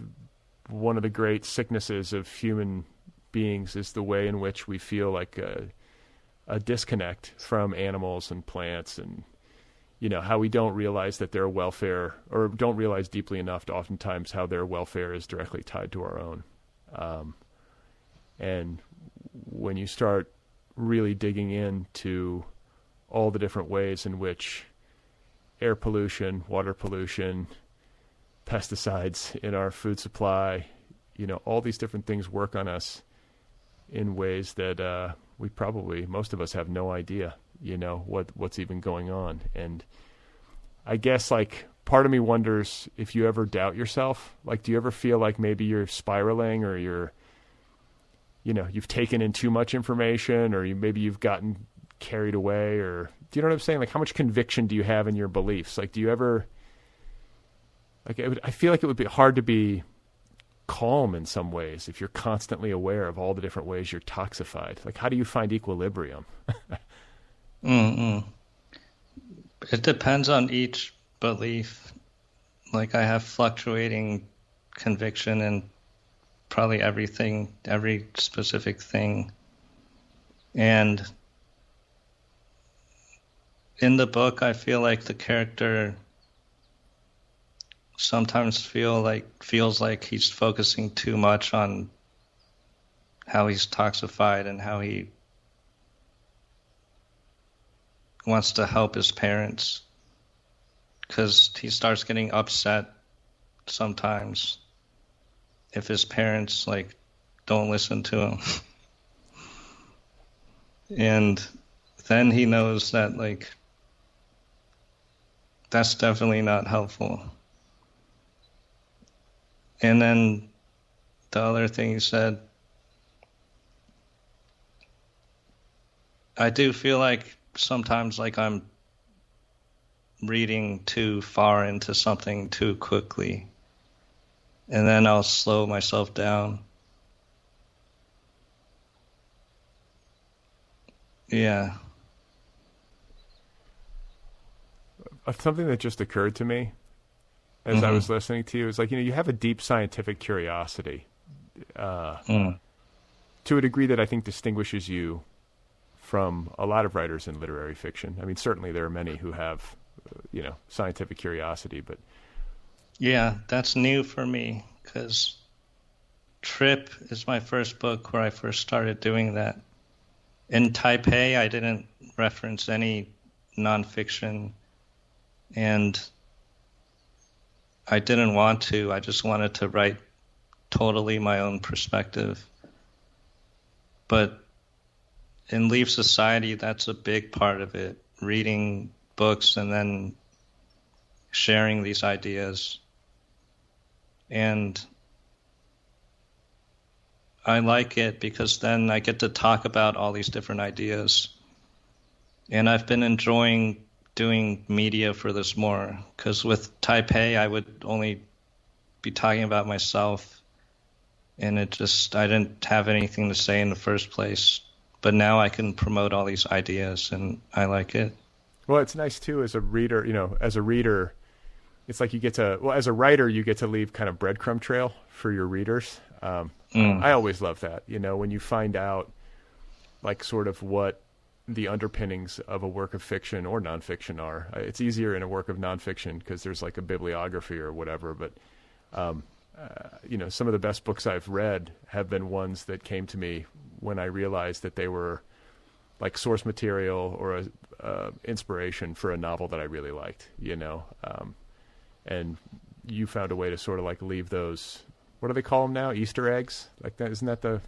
S3: one of the great sicknesses of human beings is the way in which we feel like a disconnect from animals and plants, and, you know, how we don't realize that their welfare, or don't realize deeply enough to oftentimes how their welfare is directly tied to our own. And when you start really digging into all the different ways in which air pollution, water pollution, pesticides in our food supply, you know, all these different things work on us in ways that we probably, most of us, have no idea, you know, what's even going on. And I guess, like, part of me wonders if you ever doubt yourself. Like, do you ever feel like maybe you're spiraling, or you're, you know, you've taken in too much information, or maybe you've gotten carried away, or, do you know what I'm saying? Like, how much conviction do you have in your beliefs? Like, do you ever, like, I feel like it would be hard to be calm in some ways if you're constantly aware of all the different ways you're toxified. Like, how do you find equilibrium?
S2: It depends on each belief. Like, I have fluctuating conviction in probably everything, every specific thing. And in the book, I feel like the character sometimes feels like he's focusing too much on how he's toxified and how he wants to help his parents, because he starts getting upset sometimes if his parents, like, don't listen to him. And then he knows that, like, that's definitely not helpful. And then the other thing you said, I do feel like sometimes like I'm reading too far into something too quickly, and then I'll slow myself down. Yeah.
S3: Something that just occurred to me as I was listening to you is like, you have a deep scientific curiosity to a degree that I think distinguishes you from a lot of writers in literary fiction. I mean, certainly there are many who have, scientific curiosity, but...
S2: Yeah, that's new for me, because Trip is my first book where I first started doing that. In Taipei, I didn't reference any nonfiction, and I didn't want to. I just wanted to write totally my own perspective. But in Leave Society, that's a big part of it, reading books and then sharing these ideas. And I like it because then I get to talk about all these different ideas. And I've been enjoying doing media for this more, because with Taipei, I would only be talking about myself, and I didn't have anything to say in the first place. But now I can promote all these ideas, and I like it.
S3: Well, it's nice too as a reader, it's like as a writer, you get to leave kind of breadcrumb trail for your readers. I always love that, when you find out like sort of what the underpinnings of a work of fiction or nonfiction are. It's easier in a work of nonfiction because there's like a bibliography or whatever, but some of the best books I've read have been ones that came to me when I realized that they were like source material or a inspiration for a novel that I really liked, and you found a way to sort of like leave those, what do they call them now? Easter eggs? Like that, isn't that the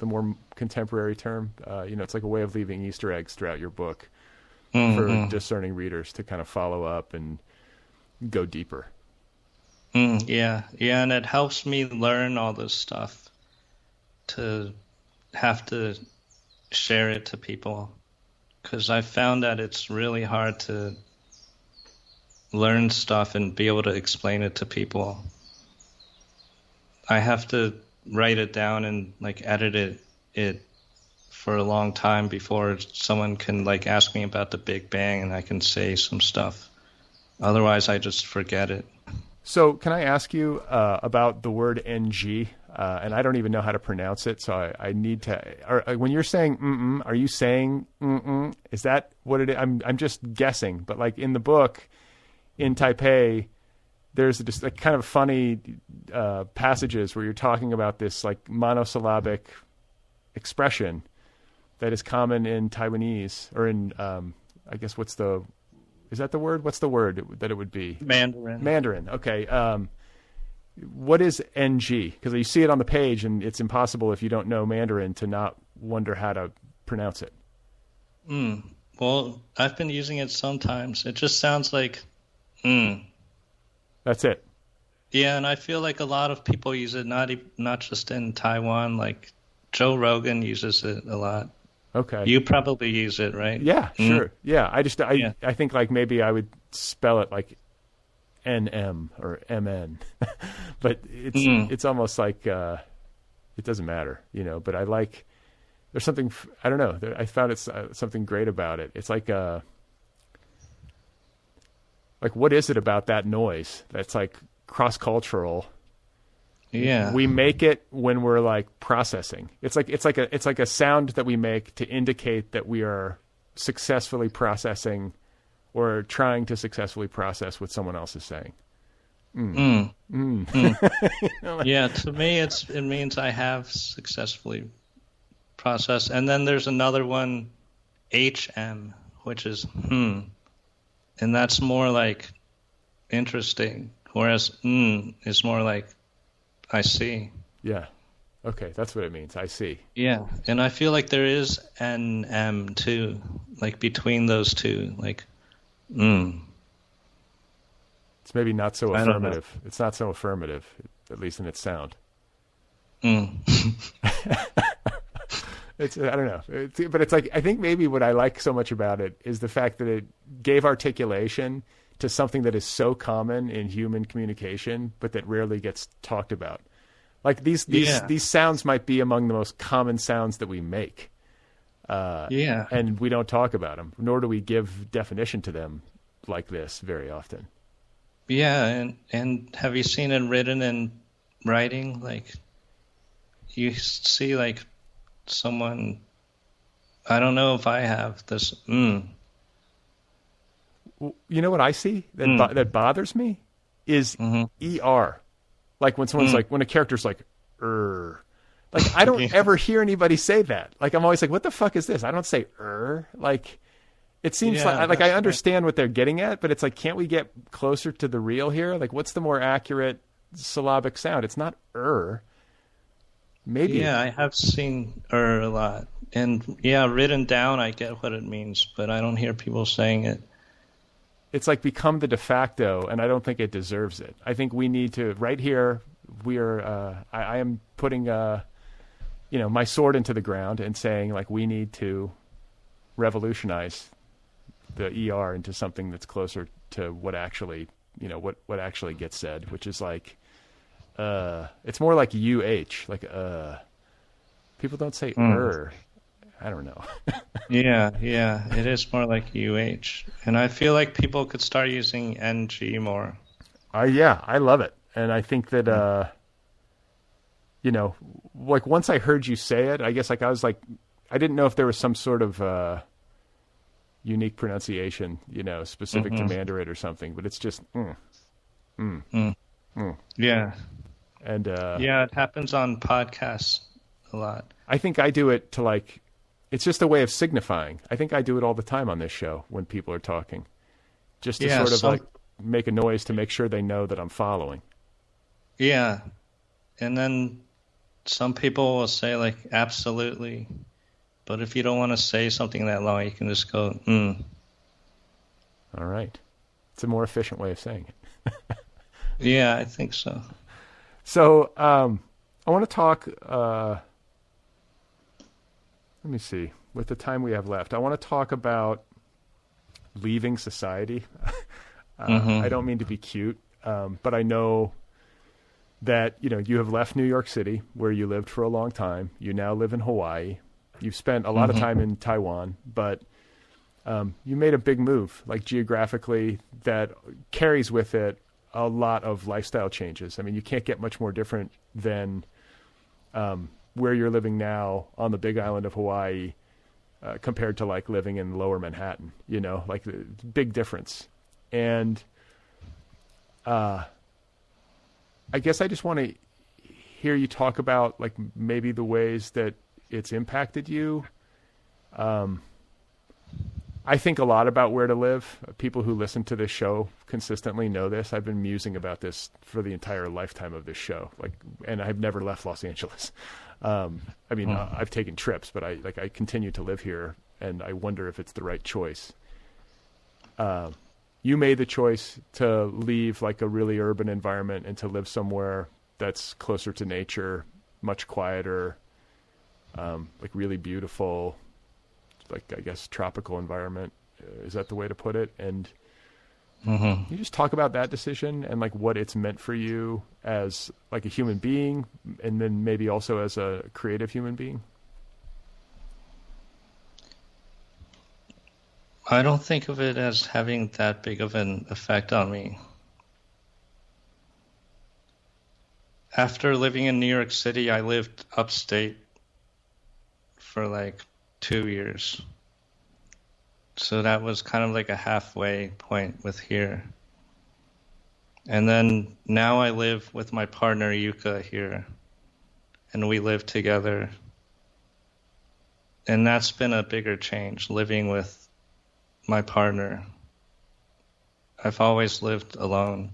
S3: more contemporary term? It's like a way of leaving Easter eggs throughout your book for discerning readers to kind of follow up and go deeper.
S2: Yeah, and it helps me learn all this stuff to have to share it to people, because I found that it's really hard to learn stuff and be able to explain it to people. I have to write it down and like edit it for a long time before someone can like ask me about the Big Bang and I can say some stuff. Otherwise, I just forget it.
S3: So can I ask you about the word NG? And I don't even know how to pronounce it, so I need to. When you're saying are you saying is that what it is? I'm just guessing, but like in the book, in Taipei, there's just like kind of funny passages where you're talking about this like monosyllabic expression that is common in Taiwanese, or in I guess is that the word? What's the word that it would be? Mandarin. Okay. What is NG? Because you see it on the page, and it's impossible if you don't know Mandarin to not wonder how to pronounce it.
S2: Well, I've been using it sometimes. It just sounds like
S3: That's it.
S2: Yeah, and I feel like a lot of people use it, not just in Taiwan. Like Joe Rogan uses it a lot.
S3: Okay.
S2: You probably use it, right?
S3: Yeah, sure. Yeah, I think like maybe I would spell it like NM or MN, but it's almost like it doesn't matter, But I like, there's something, I don't know. I found it's something great about it. It's like what is it about that noise that's like cross-cultural?
S2: Yeah.
S3: We make it when we're like processing. It's like a sound that we make to indicate that we are successfully processing or trying to successfully process what someone else is saying.
S2: Yeah, to me it means I have successfully processed. And then there's another one, HM, which is and that's more like interesting, whereas is more like I see.
S3: Yeah. Okay, that's what it means. I see.
S2: Yeah, and I feel like there is an M too, like between those two, like
S3: It's maybe not so affirmative. It's not so affirmative, at least in its sound.
S2: Mm.
S3: It's, I don't know. But it's like, I think maybe what I like so much about it is the fact that it gave articulation to something that is so common in human communication, but that rarely gets talked about. Like these sounds might be among the most common sounds that we make. And we don't talk about them, nor do we give definition to them like this very often.
S2: Yeah, and have you seen it written in writing? Like, you see, like, someone, I don't know if I have this. You
S3: know what I see that bothers me is ER. Like when someone's like, when a character's like, like I don't ever hear anybody say that. Like I'm always like, what the fuck is this? I don't say Like it seems like I understand what they're getting at, but it's like, can't we get closer to the real here? Like what's the more accurate syllabic sound? It's not Maybe.
S2: Yeah, I have seen a lot. And yeah, written down, I get what it means, but I don't hear people saying it.
S3: It's like become the de facto, and I don't think it deserves it. I think we need to, right here, we are, I am putting, my sword into the ground and saying, like, we need to revolutionize the ER into something that's closer to what actually, what actually gets said, which is like, it's more like UH, like people don't say I don't know.
S2: yeah, it is more like UH, and I feel like people could start using NG more.
S3: Yeah, I love it, and I think that like once I heard you say it, I guess like I was like, I didn't know if there was some sort of unique pronunciation, specific to Mandarin or something, but it's just
S2: Yeah.
S3: And
S2: it happens on podcasts a lot.
S3: I think I do it to like, it's just a way of signifying. I think I do it all the time on this show when people are talking, just to sort of like make a noise to make sure they know that I'm following.
S2: Yeah. And then some people will say like, absolutely. But if you don't want to say something that long, you can just go,
S3: All right. It's a more efficient way of saying it.
S2: Yeah, I think so.
S3: So I want to talk, let me see, with the time we have left, I want to talk about leaving society. I don't mean to be cute, but I know that, you have left New York City, where you lived for a long time. You now live in Hawaii. You've spent a lot of time in Taiwan, but you made a big move, like geographically, that carries with it a lot of lifestyle changes. I mean, you can't get much more different than where you're living now on the big island of Hawaii compared to like living in lower Manhattan, like the big difference. And I guess I just want to hear you talk about like maybe the ways that it's impacted you. I think a lot about where to live. People who listen to this show consistently know this. I've been musing about this for the entire lifetime of this show, and I've never left Los Angeles. I've taken trips, but I continue to live here, and I wonder if it's the right choice. You made the choice to leave like a really urban environment and to live somewhere that's closer to nature, much quieter, like really beautiful, like I guess tropical environment. Is that the way to put it? And you just talk about that decision and like what it's meant for you as like a human being, and then maybe also as a creative human being.
S2: I don't think of it as having that big of an effect on me. After living in New York City, I lived upstate for like 2 years. So that was kind of like a halfway point with here. And then now I live with my partner Yuka here, and we live together. And that's been a bigger change, living with my partner. I've always lived alone.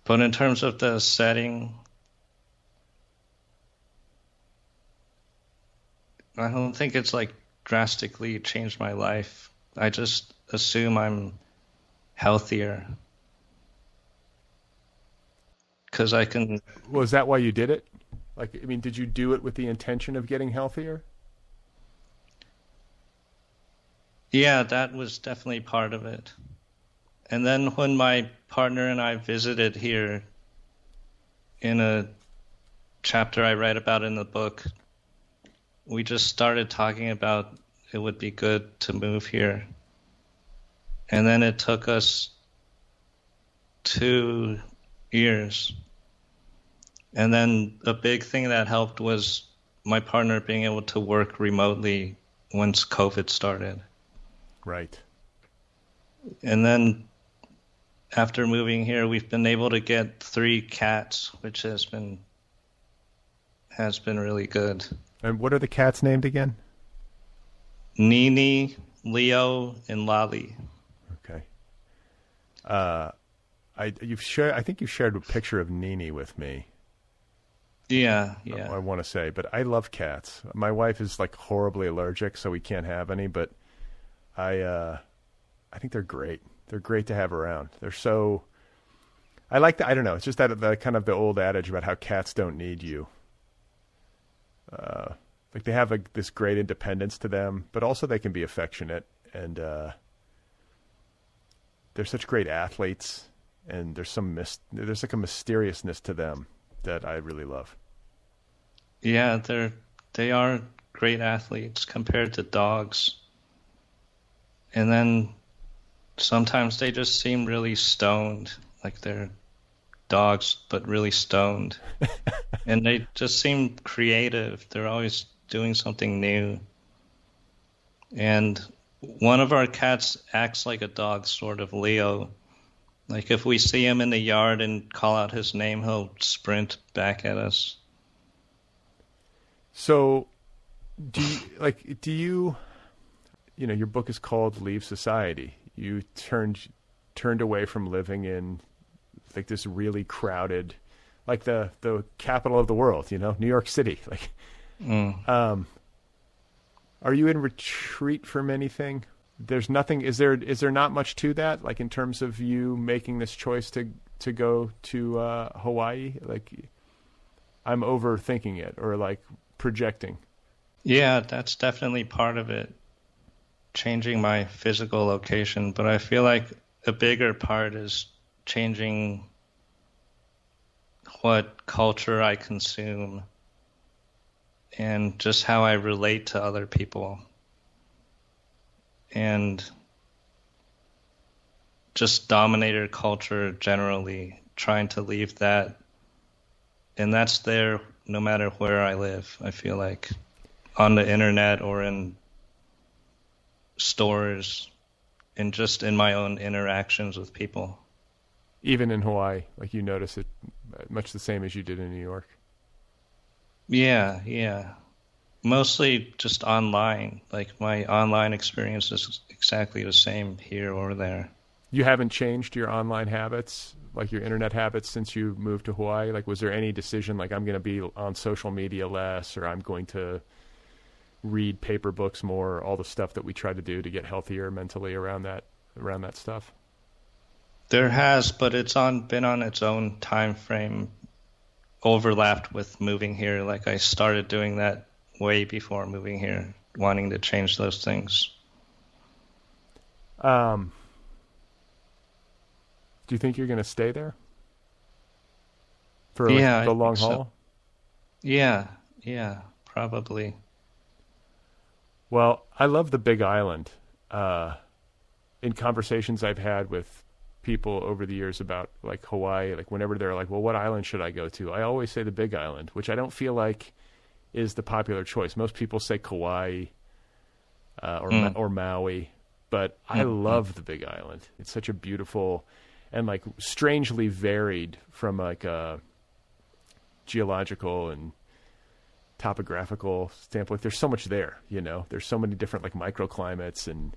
S2: But in terms of the setting, I don't think it's like drastically changed my life. I just assume I'm healthier. because I can.
S3: Was that why you did it? Like, I mean, did you do it with the intention of getting healthier?
S2: Yeah, that was definitely part of it. And then when my partner and I visited here in a chapter I read about in the book, we just started talking about it would be good to move here. And then it took us 2 years. And then a big thing that helped was my partner being able to work remotely once COVID started.
S3: Right.
S2: And then after moving here, we've been able to get 3 cats, which has been really good.
S3: And what are the cats named again?
S2: Nini, Leo, and Lolly.
S3: Okay. I think you shared a picture of Nini with me.
S2: Yeah.
S3: I want to say, but I love cats. My wife is like horribly allergic, so we can't have any, but I think they're great. They're great to have around. They're so, I like that. I don't know. It's just that kind of the old adage about how cats don't need you. Like they have this great independence to them, but also they can be affectionate, and they're such great athletes, and there's like a mysteriousness to them that I really love.
S2: Yeah, they are great athletes compared to dogs. And then sometimes they just seem really stoned, like they're dogs but really stoned. And they just seem creative. They're always doing something new. And one of our cats acts like a dog, sort of, Leo. Like if we see him in the yard and call out his name, he'll sprint back at us.
S3: So do you your book is called Leave Society. You turned away from living in like this really crowded, like the capital of the world, New York City. Like, are you in retreat from anything? There's nothing. Is there not much to that? Like in terms of you making this choice to go to Hawaii? Like, I'm overthinking it or like projecting.
S2: Yeah, that's definitely part of it. Changing my physical location, but I feel like a bigger part is changing what culture I consume and just how I relate to other people. And just dominator culture generally, trying to leave that. And that's there no matter where I live, I feel like, on the internet or in stores and just in my own interactions with people.
S3: Even in Hawaii, like you notice it much the same as you did in New York?
S2: Yeah. Mostly just online. Like my online experience is exactly the same here or there.
S3: You haven't changed your online habits, like your internet habits, since you moved to Hawaii? Like, was there any decision like I'm going to be on social media less, or I'm going to read paper books more, all the stuff that we try to do to get healthier mentally around that stuff?
S2: There has, but it's been on its own time frame, overlapped with moving here. Like I started doing that way before moving here, wanting to change those things.
S3: Do you think you're going to stay there for the long haul?
S2: So. Yeah, probably.
S3: Well, I love the Big Island. In conversations I've had with people over the years about like Hawaii, like whenever they're like, well, what island should I go to? I always say the Big Island, which I don't feel like is the popular choice. Most people say Kauai or Maui, but I love the Big Island. It's such a beautiful and like strangely varied from like a geological and topographical standpoint. There's so much there, there's so many different like microclimates, and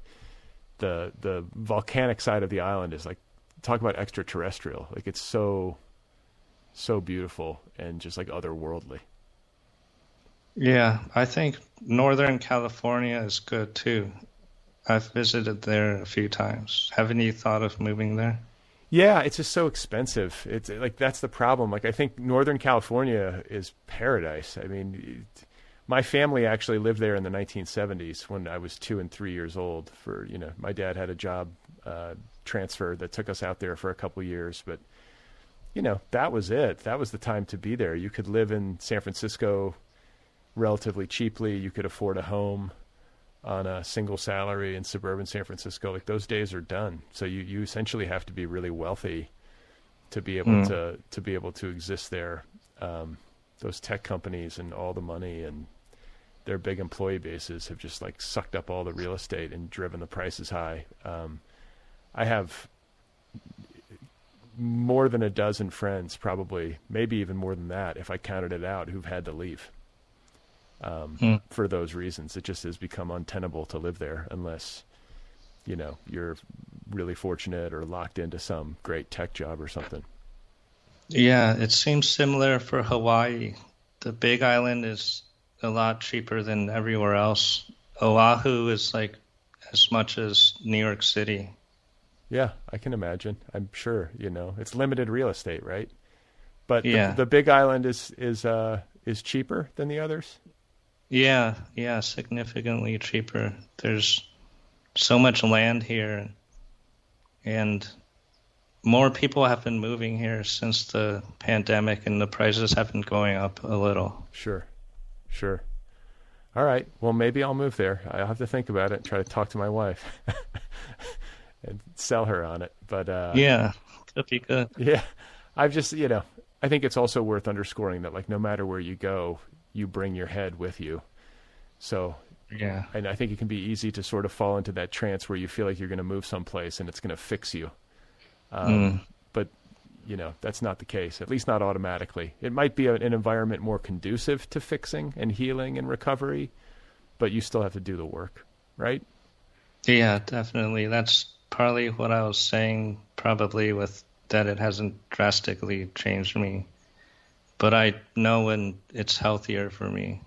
S3: the volcanic side of the island is like, talk about extraterrestrial. Like it's so beautiful and just like otherworldly.
S2: Yeah, I think Northern California is good too. I've visited there a few times. Haven't you thought of moving there?
S3: Yeah, it's just so expensive. It's like that's the problem. Like I think Northern California is paradise. I mean, my family actually lived there in the 1970s when I was 2 and 3 years old. My dad had a job transfer that took us out there for a couple of years, but that was it. That was the time to be there. You could live in San Francisco relatively cheaply. You could afford a home on a single salary in suburban San Francisco. Like those days are done. So you essentially have to be really wealthy to be able to exist there. Those tech companies and all the money and their big employee bases have just like sucked up all the real estate and driven the prices high. I have more than a dozen friends, probably, maybe even more than that, if I counted it out, who've had to leave. For those reasons. It just has become untenable to live there unless, you're really fortunate or locked into some great tech job or something.
S2: Yeah, it seems similar for Hawaii. The Big Island is a lot cheaper than everywhere else. Oahu is like as much as New York City.
S3: Yeah, I can imagine. I'm sure, it's limited real estate, right? But
S2: yeah.
S3: the Big Island is cheaper than the others?
S2: Yeah, significantly cheaper. There's so much land here, and more people have been moving here since the pandemic, and the prices have been going up a little.
S3: Sure. All right. Well, maybe I'll move there. I'll have to think about it and try to talk to my wife and sell her on it. But
S2: yeah, could be good.
S3: Yeah, I've just I think it's also worth underscoring that like no matter where you go, you bring your head with you. So,
S2: yeah.
S3: And I think it can be easy to sort of fall into that trance where you feel like you're going to move someplace and it's going to fix you. But, that's not the case, at least not automatically. It might be an environment more conducive to fixing and healing and recovery, but you still have to do the work, right?
S2: Yeah, definitely. That's partly what I was saying, probably with that it hasn't drastically changed me. But I know when it's healthier for me.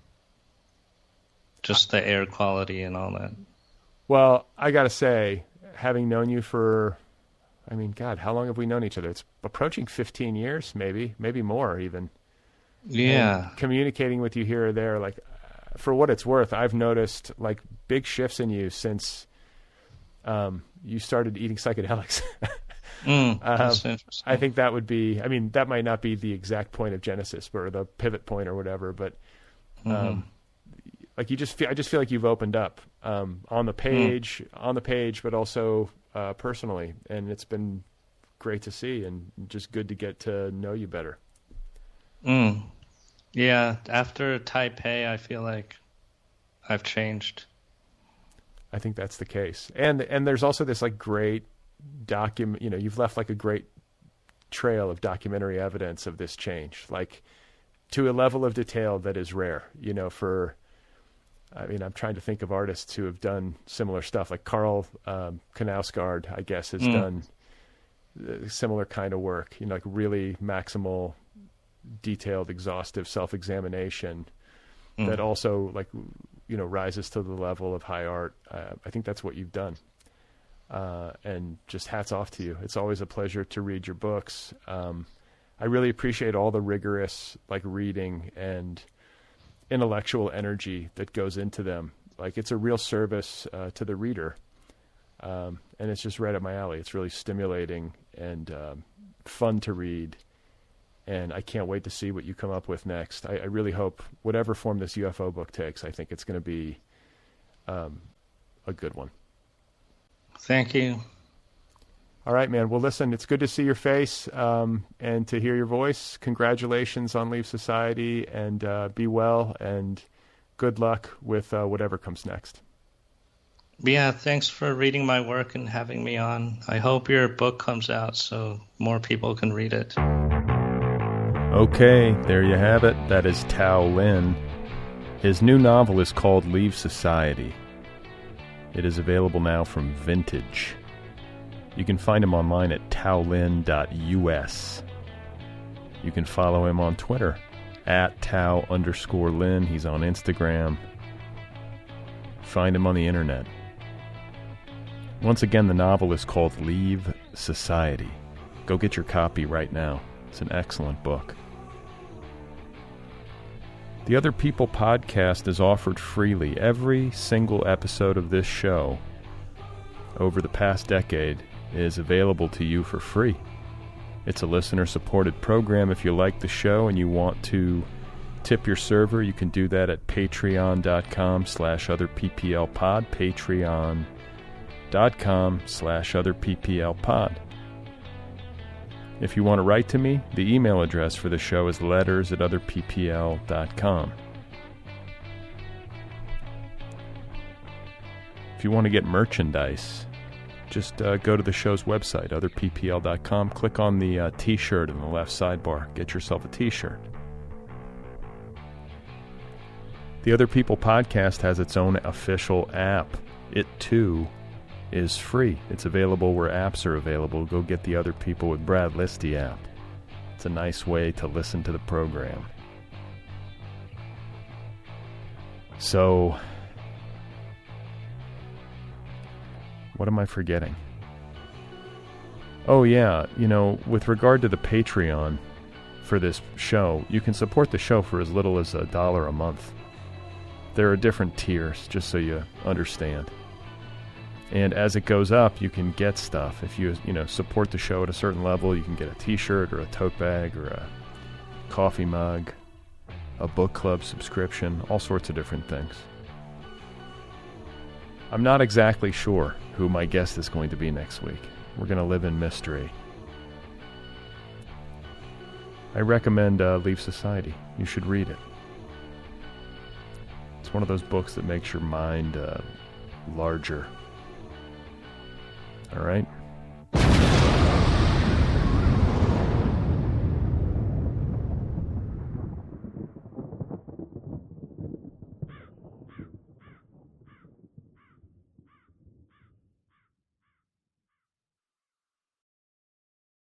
S2: Just the air quality and all that.
S3: Well, I got to say, having known you for, God, how long have we known each other? It's approaching 15 years, maybe more even.
S2: Yeah.
S3: And communicating with you here or there, like, for what it's worth, I've noticed, like, big shifts in you since you started eating psychedelics.
S2: That's interesting.
S3: I think that would be, that might not be the exact point of genesis or the pivot point or whatever, but like I just feel like you've opened up on the page, but also personally, and it's been great to see and just good to get to know you better.
S2: Yeah, after Taipei, I feel like I've changed.
S3: I think that's the case, and there's also this like great document. You've left like a great trail of documentary evidence of this change, like to a level of detail that is rare. I'm trying to think of artists who have done similar stuff, like Carl Knausgaard, I guess, has done similar kind of work. Like really maximal, detailed, exhaustive self-examination that also rises to the level of high art. I think that's what you've done. And just hats off to you. It's always a pleasure to read your books. I really appreciate all the rigorous reading and intellectual energy that goes into them. Like it's a real service to the reader. And it's just right up my alley. It's really stimulating and fun to read. And I can't wait to see what you come up with next. I really hope whatever form this UFO book takes, I think it's going to be a good one.
S2: Thank you.
S3: All right, man. Well, listen, it's good to see your face and to hear your voice. Congratulations on Leave Society, and be well, and good luck with whatever comes next.
S2: Yeah, thanks for reading my work and having me on. I hope your book comes out so more people can read it.
S1: Okay, there you have it. That is Tao Lin. His new novel is called Leave Society. It is available now from Vintage. You can find him online at taolin.us. You can follow him on Twitter at Tao_Lin. He's on Instagram. Find him on the internet. Once again, the novel is called Leave Society. Go get your copy right now. It's an excellent book. The Other People podcast is offered freely. Every single episode of this show over the past decade is available to you for free. It's a listener-supported program. If you like the show and you want to tip your server, you can do that at patreon.com/otherpplpod, patreon.com/otherpplpod. If you want to write to me, the email address for the show is letters@otherppl.com. If you want to get merchandise, just go to the show's website, otherppl.com. Click on the T-shirt in the left sidebar. Get yourself a T-shirt. The Other People podcast has its own official app. It, too, is free. It's available where apps are available. Go get the Other People with Brad Listi app. It's a nice way to listen to the program. So, what am I forgetting? Oh yeah, with regard to the Patreon for this show, you can support the show for as little as $1 a month. There are different tiers, just so you understand. And as it goes up, you can get stuff. If you support the show at a certain level, you can get a T-shirt or a tote bag or a coffee mug, a book club subscription, all sorts of different things. I'm not exactly sure who my guest is going to be next week. We're going to live in mystery. I recommend Leave Society. You should read it. It's one of those books that makes your mind larger. All right?